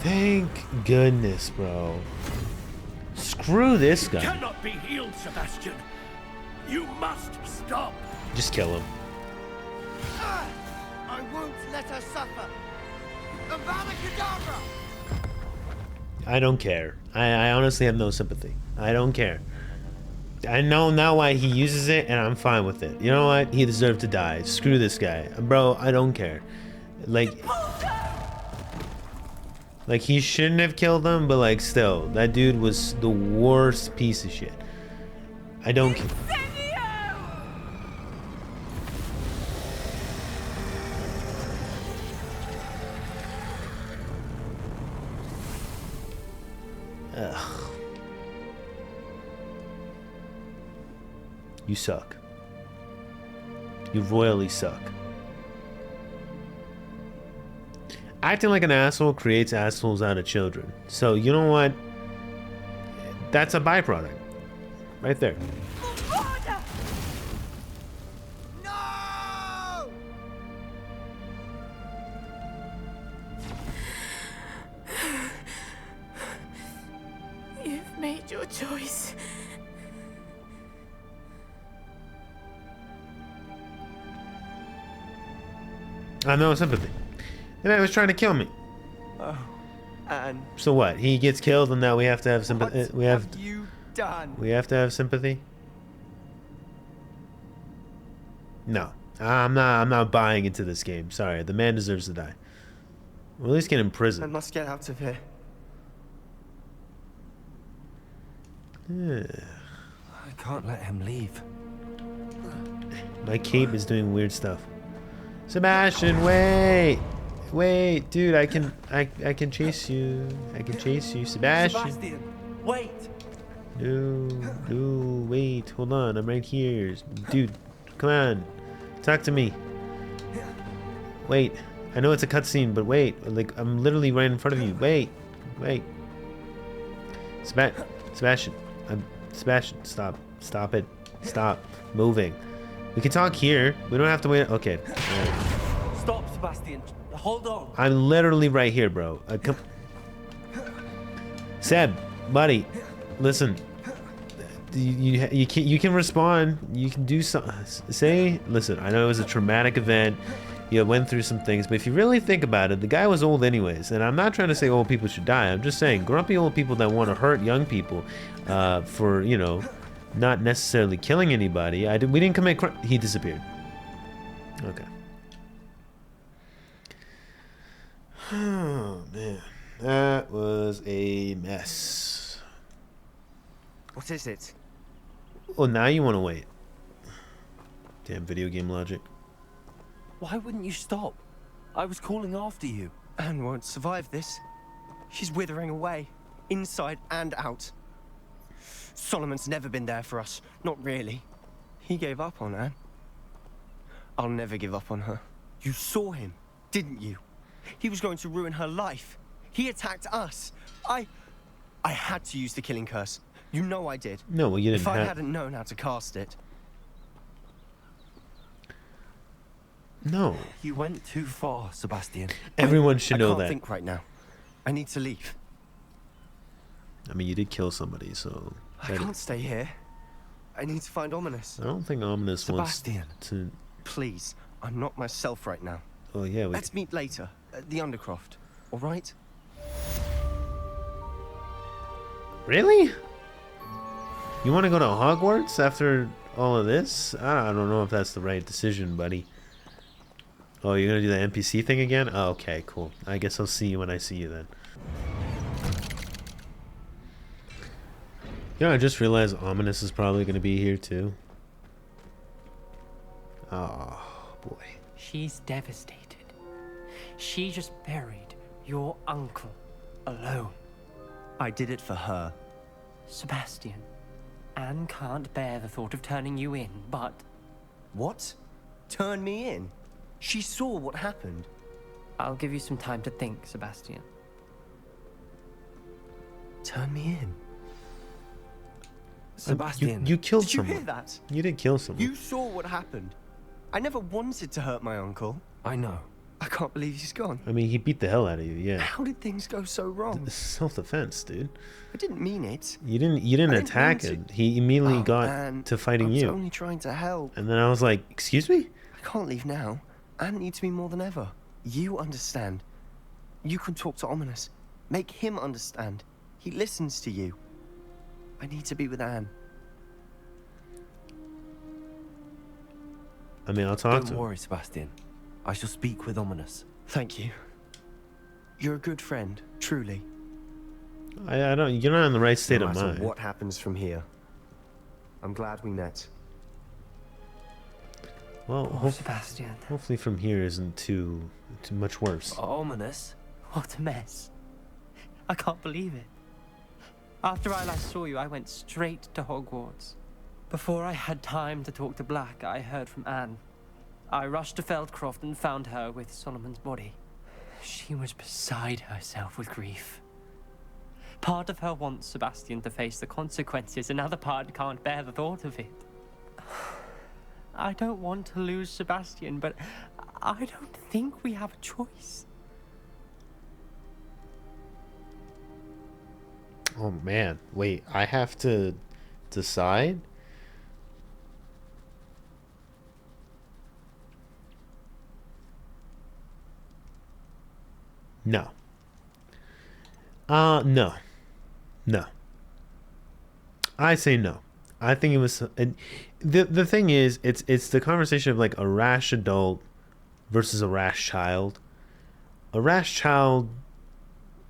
Thank goodness, bro. Screw this guy. Cannot be healed, Sebastian. You must stop. Just kill him. I'm won't let her suffer. Avada Kedavra! I don't care. I honestly have no sympathy. I don't care. I know now why he uses it, and I'm fine with it. You know what? He deserved to die. Screw this guy. Bro, I don't care. Like he shouldn't have killed him, but like still, that dude was the worst piece of shit. I don't care. Ugh. You suck. You royally suck. Acting like an asshole creates assholes out of children. So, you know what? That's a byproduct. Right there. You've made your choice. I have no sympathy. The man was trying to kill me. Oh, Anne. So what? He gets killed, and now we have to have sympathy. What have you done? We have to have sympathy. No, I'm not buying into this game. Sorry, the man deserves to die. Or at least get in I prison. must get out of here. Yeah. I can't let him leave. My cape is doing weird stuff. Sebastian, wait! Wait, dude, I can chase you. I can chase you, Sebastian. Sebastian, wait! No, wait, hold on, I'm right here. Dude, come on. Talk to me. Wait. I know it's a cutscene, but wait. Like, I'm literally right in front of you. Wait. Sebastian. Sebastian, stop. Stop it. Stop moving. We can talk here. We don't have to wait. Okay. All right. Stop, Sebastian. Hold on. I'm literally right here, bro. Seb, buddy, listen. You can respond. You can do something. Listen, I know it was a traumatic event. You went through some things, but if you really think about it, the guy was old anyways. And I'm not trying to say old people should die. I'm just saying grumpy old people that want to hurt young people for, you know, not necessarily killing anybody. We didn't commit crime. He disappeared. Okay. Oh, man. That was a mess. What is it? Oh, now you want to wait. Damn video game logic. Why wouldn't you stop? I was calling after you. Anne won't survive this. She's withering away, inside and out. Solomon's never been there for us. Not really. He gave up on Anne. I'll never give up on her. You saw him, didn't you? He was going to ruin her life. He attacked us. I had to use the killing curse. You know I did. No, well, you didn't If I hadn't known how to cast it. No. You went too far, Sebastian. Everyone should know I that. can't think right now. I need to leave. I mean, you did kill somebody, so... I can't stay here. I need to find Ominous. I don't think Ominous Sebastian, wants to... Please, I'm not myself right now. Oh, yeah, Let's meet later at the Undercroft, all right? Really? You want to go to Hogwarts after all of this? I don't know if that's the right decision, buddy. Oh, you're going to do the NPC thing again? Oh, okay, cool. I guess I'll see you when I see you then. You know, I just realized Ominous is probably going to be here too. Oh, boy. She's devastated. She just buried your uncle alone. I did it for her. Sebastian, Anne can't bear the thought of turning you in, but... What? Turn me in? She saw what happened. I'll give you some time to think, Sebastian. Turn me in? Sebastian, you killed did you someone. hear that? You did kill someone. You saw what happened. I never wanted to hurt my uncle. I know. I can't believe he's gone. I mean, he beat the hell out of you, yeah. How did things go so wrong? Self-defense, dude. I didn't mean it. You didn't attack mean him. He immediately Oh, got man. to fighting I was you. only trying to help. And then I was like, excuse me? I can't leave now. Anne needs me more than ever. You understand. You can talk to Ominous. Make him understand. He listens to you. I need to be with Anne. I mean, I'll talk to Don't him. worry, Sebastian. I shall speak with Ominous. Thank you. You're a good friend, truly. I don't. You're not in the right state No of matter mind. what happens from here, I'm glad we met. Well, Oh, Sebastian. hopefully from here isn't too much worse. Ominous? What a mess. I can't believe it. After I last saw you, I went straight to Hogwarts. Before I had time to talk to Black, I heard from Anne. I rushed to Feldcroft and found her with Solomon's body. She was beside herself with grief. Part of her wants Sebastian to face the consequences, another part can't bear the thought of it. I don't want to lose Sebastian, but I don't think we have a choice. Oh man, wait, I have to decide? No. No. No. I say no. I think it was the thing is it's the conversation of like a rash adult versus a rash child. A rash child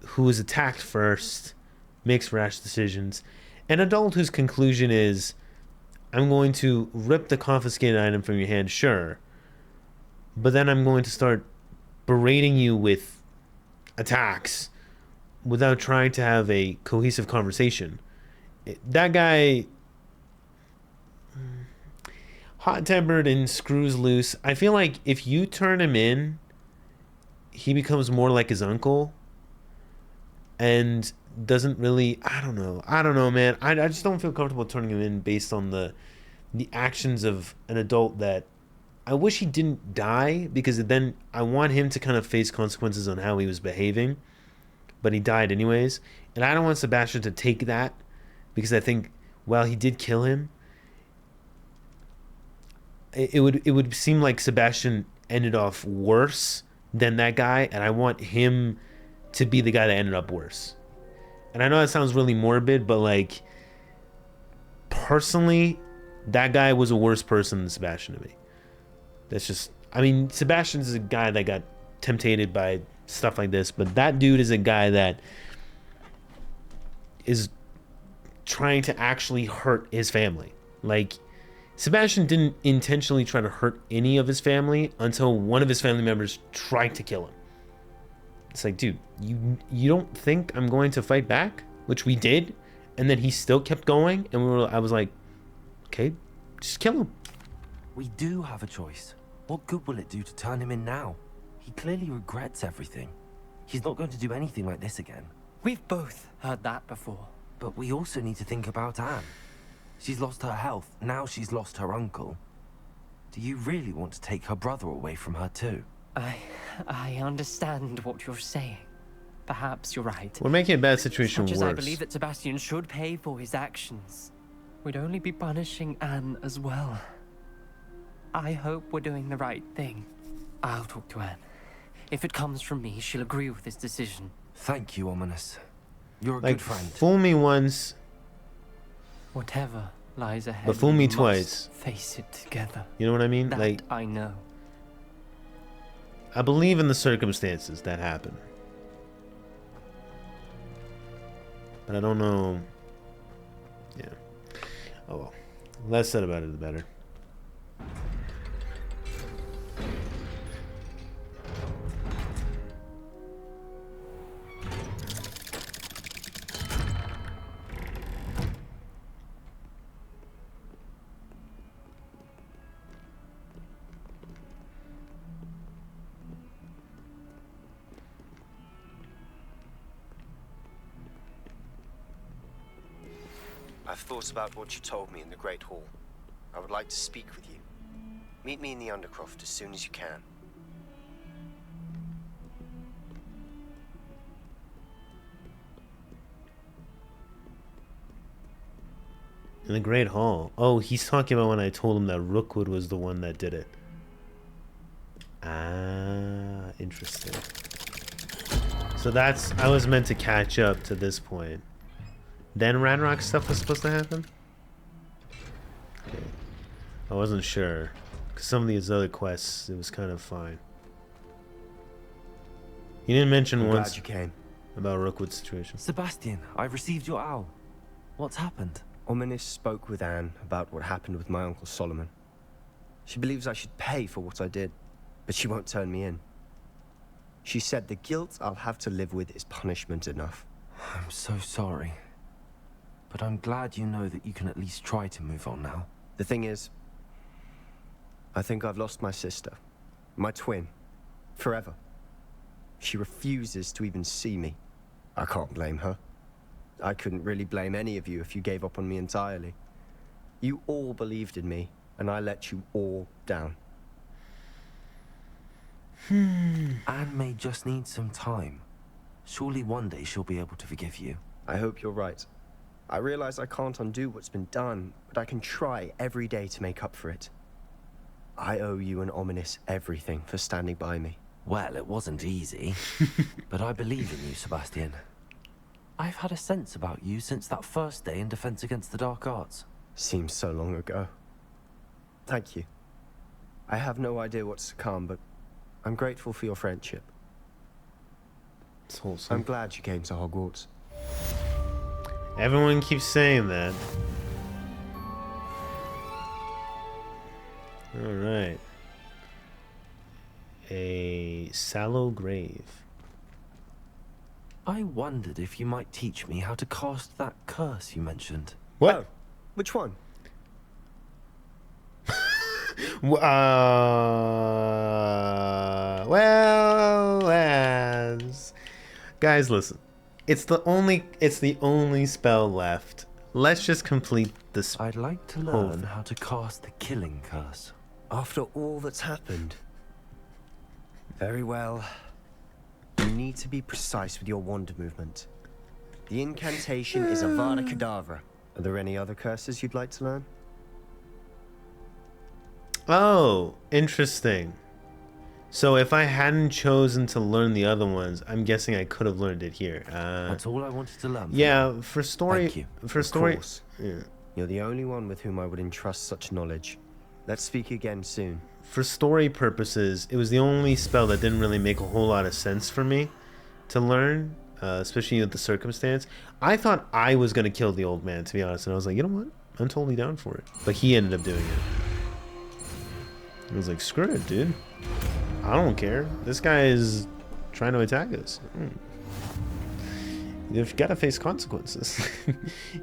who is attacked first makes rash decisions. An adult whose conclusion is, I'm going to rip the confiscated item from your hand, sure, but then I'm going to start berating you with attacks without trying to have a cohesive conversation. That guy, hot-tempered and screws loose. I feel like if you turn him in, he becomes more like his uncle and doesn't really, I don't know, man. I just don't feel comfortable turning him in based on the actions of an adult that I wish he didn't die, because then I want him to kind of face consequences on how he was behaving, but he died anyways. And I don't want Sebastian to take that, because I think, while he did kill him, it would seem like Sebastian ended off worse than that guy, and I want him to be the guy that ended up worse. And I know that sounds really morbid, but like, personally, that guy was a worse person than Sebastian to me. That's just, I mean, Sebastian's a guy that got tempted by stuff like this, but that dude is a guy that is trying to actually hurt his family. Like, Sebastian didn't intentionally try to hurt any of his family until one of his family members tried to kill him. It's like, dude, you don't think I'm going to fight back? Which we did, and then he still kept going, and I was like, okay, just kill him. We do have a choice. What good will it do to turn him in now? He clearly regrets everything. He's not going to do anything like this again. We've both heard that before. But we also need to think about Anne. She's lost her health, now she's lost her uncle. Do you really want to take her brother away from her too? I understand what you're saying. Perhaps you're right. We're making a bad situation As much worse. as I believe that Sebastian should pay for his actions, we'd only be punishing Anne as well. I hope we're doing the right thing. I'll talk to Anne. If it comes from me, she'll agree with this decision. Thank you, Ominous. You're a Like, good friend. fool me once, Whatever lies ahead, but fool we me must twice. face it together. You know what I mean? That Like, I know. I believe in the circumstances that happen, but I don't know. Yeah. Oh well. Less said about it, the better. I've thought about what you told me in the Great Hall. I would like to speak with you. Meet me in the Undercroft as soon as you can. In the Great Hall. Oh, he's talking about when I told him that Rookwood was the one that did it. Ah, interesting. So that's, I was meant to catch up to this point. Then Ranrock stuff was supposed to happen? Okay. I wasn't sure. Because some of these other quests, it was kind of fine. You didn't mention I'm once glad you came. about Rookwood's situation. Sebastian, I've received your owl. What's happened? Ominis spoke with Anne about what happened with my Uncle Solomon. She believes I should pay for what I did, but she won't turn me in. She said the guilt I'll have to live with is punishment enough. I'm so sorry. But I'm glad you know that you can at least try to move on now. The thing is, I think I've lost my sister, my twin, forever. She refuses to even see me. I can't blame her. I couldn't really blame any of you if you gave up on me entirely. You all believed in me, and I let you all down. Anne may just need some time. Surely one day she'll be able to forgive you. I hope you're right. I realize I can't undo what's been done, but I can try every day to make up for it. I owe you and Ominis everything for standing by me. Well, it wasn't easy, but I believe in you, Sebastian. I've had a sense about you since that first day in Defense Against the Dark Arts. Seems so long ago. Thank you. I have no idea what's to come, but I'm grateful for your friendship. It's wholesome. I'm glad you came to Hogwarts. Everyone keeps saying that. Alright. A sallow grave. I wondered if you might teach me how to cast that curse you mentioned. What? Oh, which one? Well, lads. Guys, listen. It's the only spell left. Let's just complete this. I'd like to learn how to cast the killing curse. After all that's happened. Very well. You need to be precise with your wand movement. The incantation is Avada Kedavra. Are there any other curses you'd like to learn? Oh, interesting. So if I hadn't chosen to learn the other ones, I'm guessing I could have learned it here. That's all I wanted to learn. Yeah, for story. Thank you. For story. Of course. Yeah. You're the only one with whom I would entrust such knowledge. Let's speak again soon. For story purposes, it was the only spell that didn't really make a whole lot of sense for me to learn, especially with the circumstance. I thought I was going to kill the old man, to be honest, and I was like, you know what? I'm totally down for it. But he ended up doing it. I was like, screw it, dude. I don't care. This guy is trying to attack us. You've got to face consequences.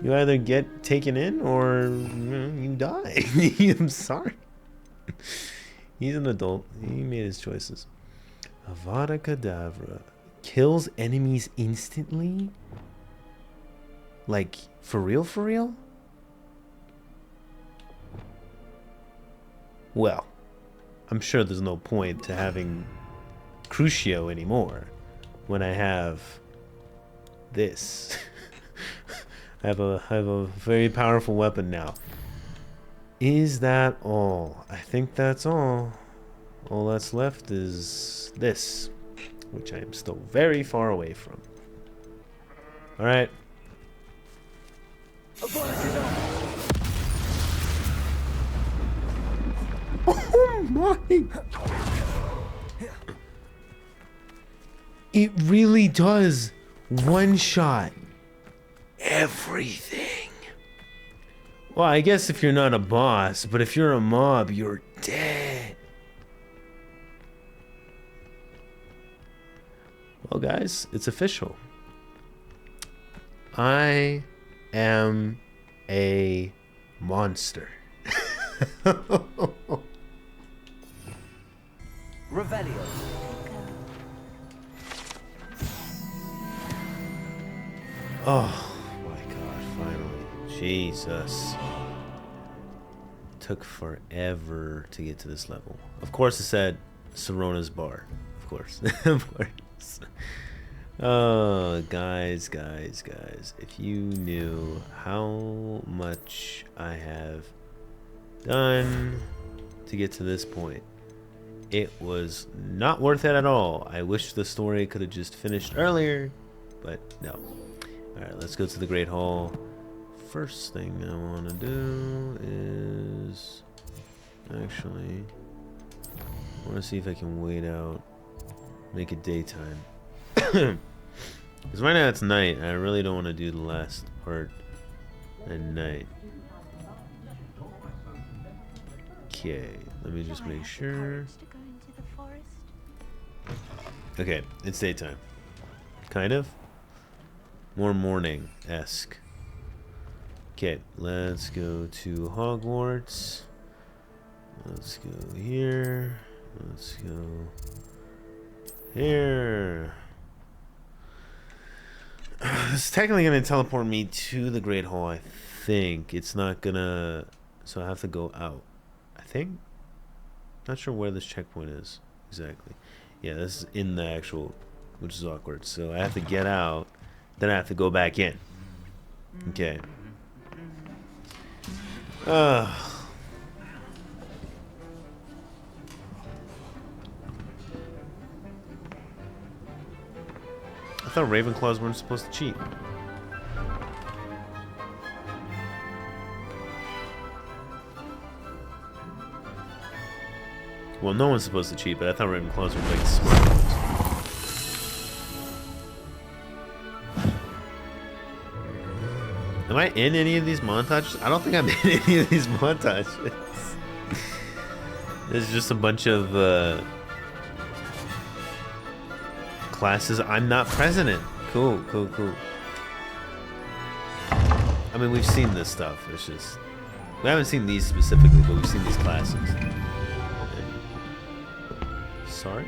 You either get taken in or you die. I'm sorry. He's an adult. He made his choices. Avada Kedavra. Kills enemies instantly? Like, for real, for real? Well, I'm sure there's no point to having Crucio anymore when I have this. I have a very powerful weapon now. Is that all? I think that's all. All that's left is this, which I am still very far away from. Alright. Oh my! It really does one shot everything. Well, I guess if you're not a boss, but if you're a mob, you're dead. Well, guys, it's official. I am a monster. Revelio. Oh my god, finally. Jesus. Took forever to get to this level. Of course it said Sirona's bar. Of course. Of course. Oh, guys. If you knew how much I have done to get to this point. it was not worth it at all. I wish the story could have just finished earlier, but no. Alright, let's go to the Great Hall. First thing I want to do is... Actually, I want to see if I can wait out. Make it daytime. Because right now it's night, and I really don't want to do the last part at night. Okay, let me just make sure. Okay, it's daytime. Kind of. More morning-esque. Okay, let's go to Hogwarts. Let's go here. Let's go here. It's technically going to teleport me to the Great Hall, I think. It's not going to... So I have to go out. I think? Not sure where this checkpoint is exactly. Yeah, this is in the actual... Which is awkward. So I have to get out. Then I have to go back in. Okay. I thought Ravenclaws weren't supposed to cheat. Well, no one's supposed to cheat, but I thought Ravenclaws were like smart ones. Am I in any of these montages? I don't think I'm in any of these montages. There's just a bunch of classes. I'm not president. Cool, cool, cool. I mean, we've seen this stuff. It's just... We haven't seen these specifically, but we've seen these classes. Okay. Sorry?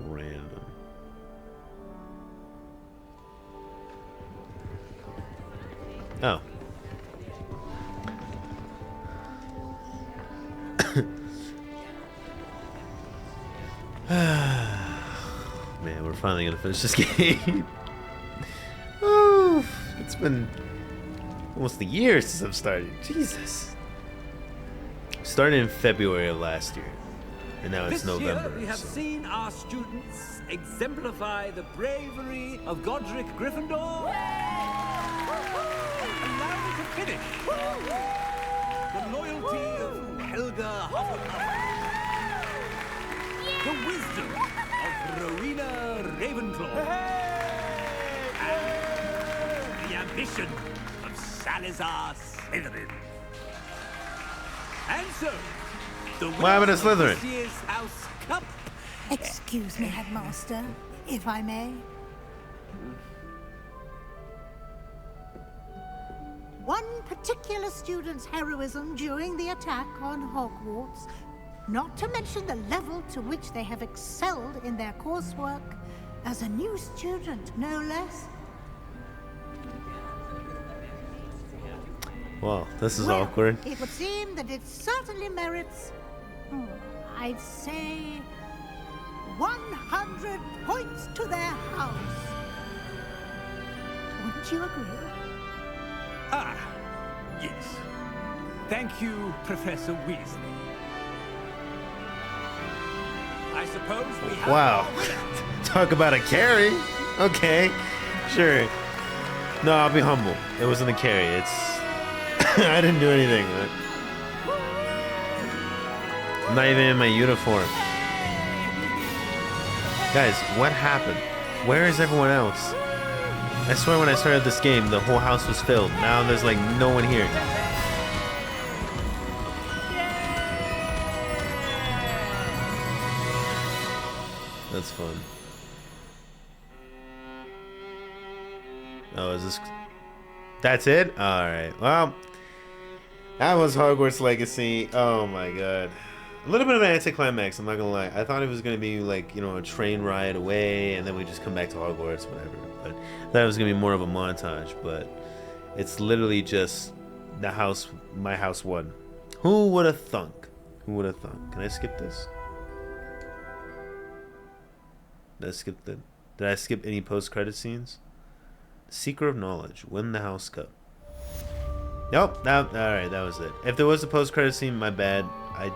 Random. Oh. Man, we're finally gonna finish this game. Ooh, it's been almost a year since I've started. Jesus. Started in February of last year, and now it's November. This year we have seen our students exemplify the bravery of Godric Gryffindor. Allow me to finish. The loyalty of Helga Hufflepuff. The wisdom of Rowena Ravenclaw. And the ambition of Salazar Slytherin. And so, the What happened to Slytherin? this year's House Cup. Excuse me, Headmaster, if I may. One particular student's heroism during the attack on Hogwarts, not to mention the level to which they have excelled in their coursework, as a new student, no less. Wow, this is Well, awkward. It would seem that it certainly merits, I'd say, 100 points to their house. Wouldn't you agree? Ah, yes. Thank you, Professor Weasley. I suppose we have Wow. our winner. Talk about a carry. Okay, sure. No, I'll be humble. It wasn't a carry. It's... I didn't do anything. I'm not even in my uniform. Guys, what happened? Where is everyone else? I swear when I started this game, the whole house was filled. Now there's like no one here. That's fun. Oh, is this... That's it? Alright, well... That was Hogwarts Legacy. Oh my god. A little bit of an anticlimax, I'm not gonna lie. I thought it was gonna be like, you know, a train ride away and then we just come back to Hogwarts, whatever. But I thought it was gonna be more of a montage, but it's literally just the house, my house won. Who would have thunk? Who would have thunk? Can I skip this? Did I skip the? Did I skip any post-credit scenes? Seeker of Knowledge, win the House Cup. Nope. That, all right, that was it. If there was a post-credit scene, my bad. I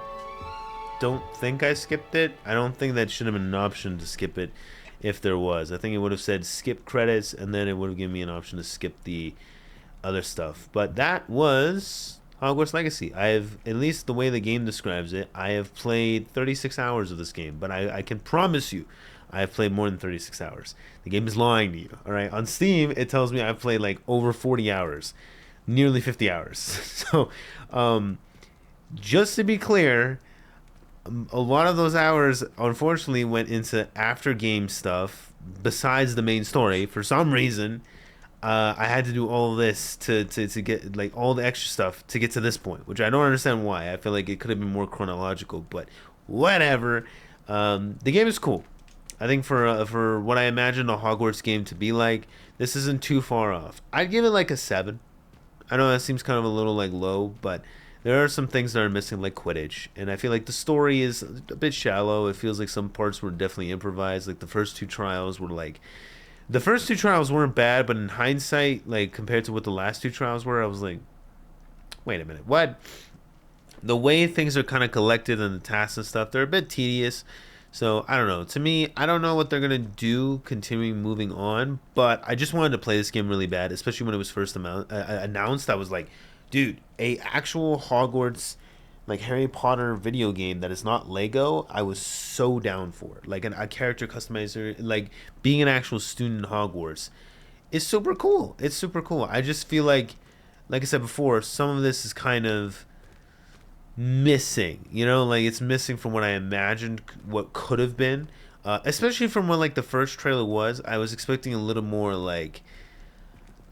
don't think I skipped it. I don't think that should have been an option to skip it. If there was, I think it would have said skip credits, and then it would have given me an option to skip the other stuff. But that was Hogwarts Legacy. I have, at least the way the game describes it, I have played 36 hours of this game. But I can promise you, I have played more than 36 hours. The game is lying to you. All right, on Steam, it tells me I've played like over 40 hours, nearly 50 hours. So, just to be clear, a lot of those hours unfortunately went into after game stuff besides the main story. For some reason, I had to do all of this to get like all the extra stuff to get to this point, which I don't understand why. I feel like it could have been more chronological, but whatever. The game is cool. I think for what I imagined a Hogwarts game to be like, this isn't too far off. I'd give it like a 7. I know that seems kind of a little like low, but there are some things that are missing, like Quidditch, and I feel like the story is a bit shallow. It feels like some parts were definitely improvised. Like the first 2 trials were like, the first 2 trials weren't bad, but in hindsight, like compared to what the last 2 trials were, I was like, wait a minute, what? The way things are kind of collected and the tasks and stuff, they're a bit tedious. So I don't know. To me, I don't know what they're gonna do continuing moving on, but I just wanted to play this game really bad, especially when it was first announced. I was like, dude, a actual Hogwarts, like Harry Potter video game that is not Lego, I was so down for it. Like a character customizer, like being an actual student in Hogwarts is super cool. It's super cool. I just feel like I said before, some of this is kind of missing, you know, like it's missing from what I imagined what could have been, especially from what like the first trailer was. I was expecting a little more like,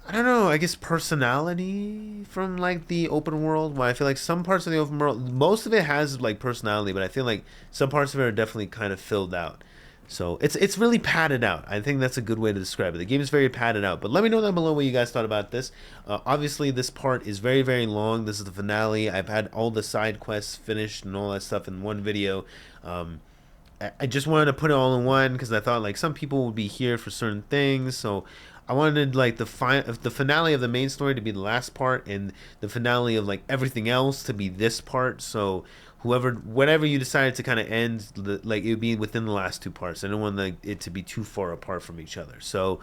I don't know, I guess personality from like the open world. Well, I feel like some parts of the open world, most of it has like personality, but I feel like some parts of it are definitely kind of filled out. So it's really padded out. I think that's a good way to describe it. The game is very padded out. But let me know down below what you guys thought about this. Obviously, this part is very, very long. This is the finale. I've had all the side quests finished and all that stuff in one video. I just wanted to put it all in one because I thought like some people would be here for certain things. So I wanted like the finale of the main story to be the last part, and the finale of like everything else to be this part. So whatever you decided to kind of end, like it would be within the last 2 parts. I don't want like it to be too far apart from each other. So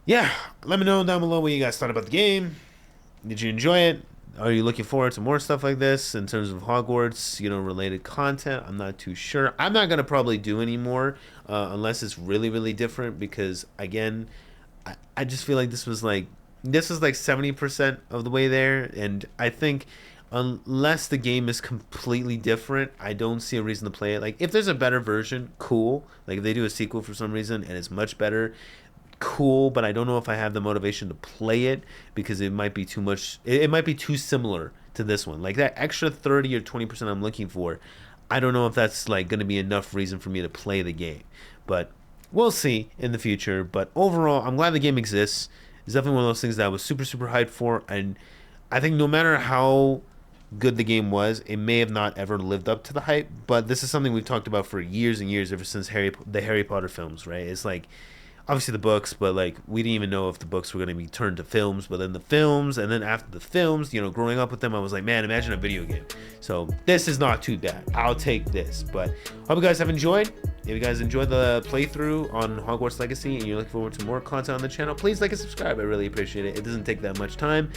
yeah, let me know down below what you guys thought about the game. Did you enjoy it? Are you looking forward to more stuff like this in terms of Hogwarts, you know, related content? I'm not too sure. I'm not gonna probably do any more unless it's really, really different, because again, I just feel like this was like 70% of the way there, and I think unless the game is completely different, I don't see a reason to play it. Like if there's a better version, cool. Like if they do a sequel for some reason and it's much better, cool. But I don't know if I have the motivation to play it, because it might be too much. It might be too similar to this one. Like that extra 30 or 20% I'm looking for, I don't know if that's like going to be enough reason for me to play the game. But we'll see in the future. But overall, I'm glad the game exists. It's definitely one of those things that I was super, super hyped for. And I think no matter how good the game was, it may have not ever lived up to the hype. But this is something we've talked about for years and years, ever since the Harry Potter films, right? It's like, obviously the books, but like we didn't even know if the books were going to be turned to films. But then the films, and then after the films, you know, growing up with them, I was like, man, imagine a video game. So this is not too bad. I'll take this. But hope you guys have enjoyed. If you guys enjoyed the playthrough on Hogwarts Legacy and you're looking forward to more content on the channel, please like and subscribe. I really appreciate it. It doesn't take that much time.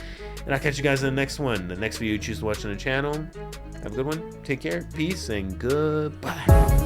And I'll catch you guys in the next one. The next video you choose to watch on the channel. Have a good one. Take care. Peace and goodbye.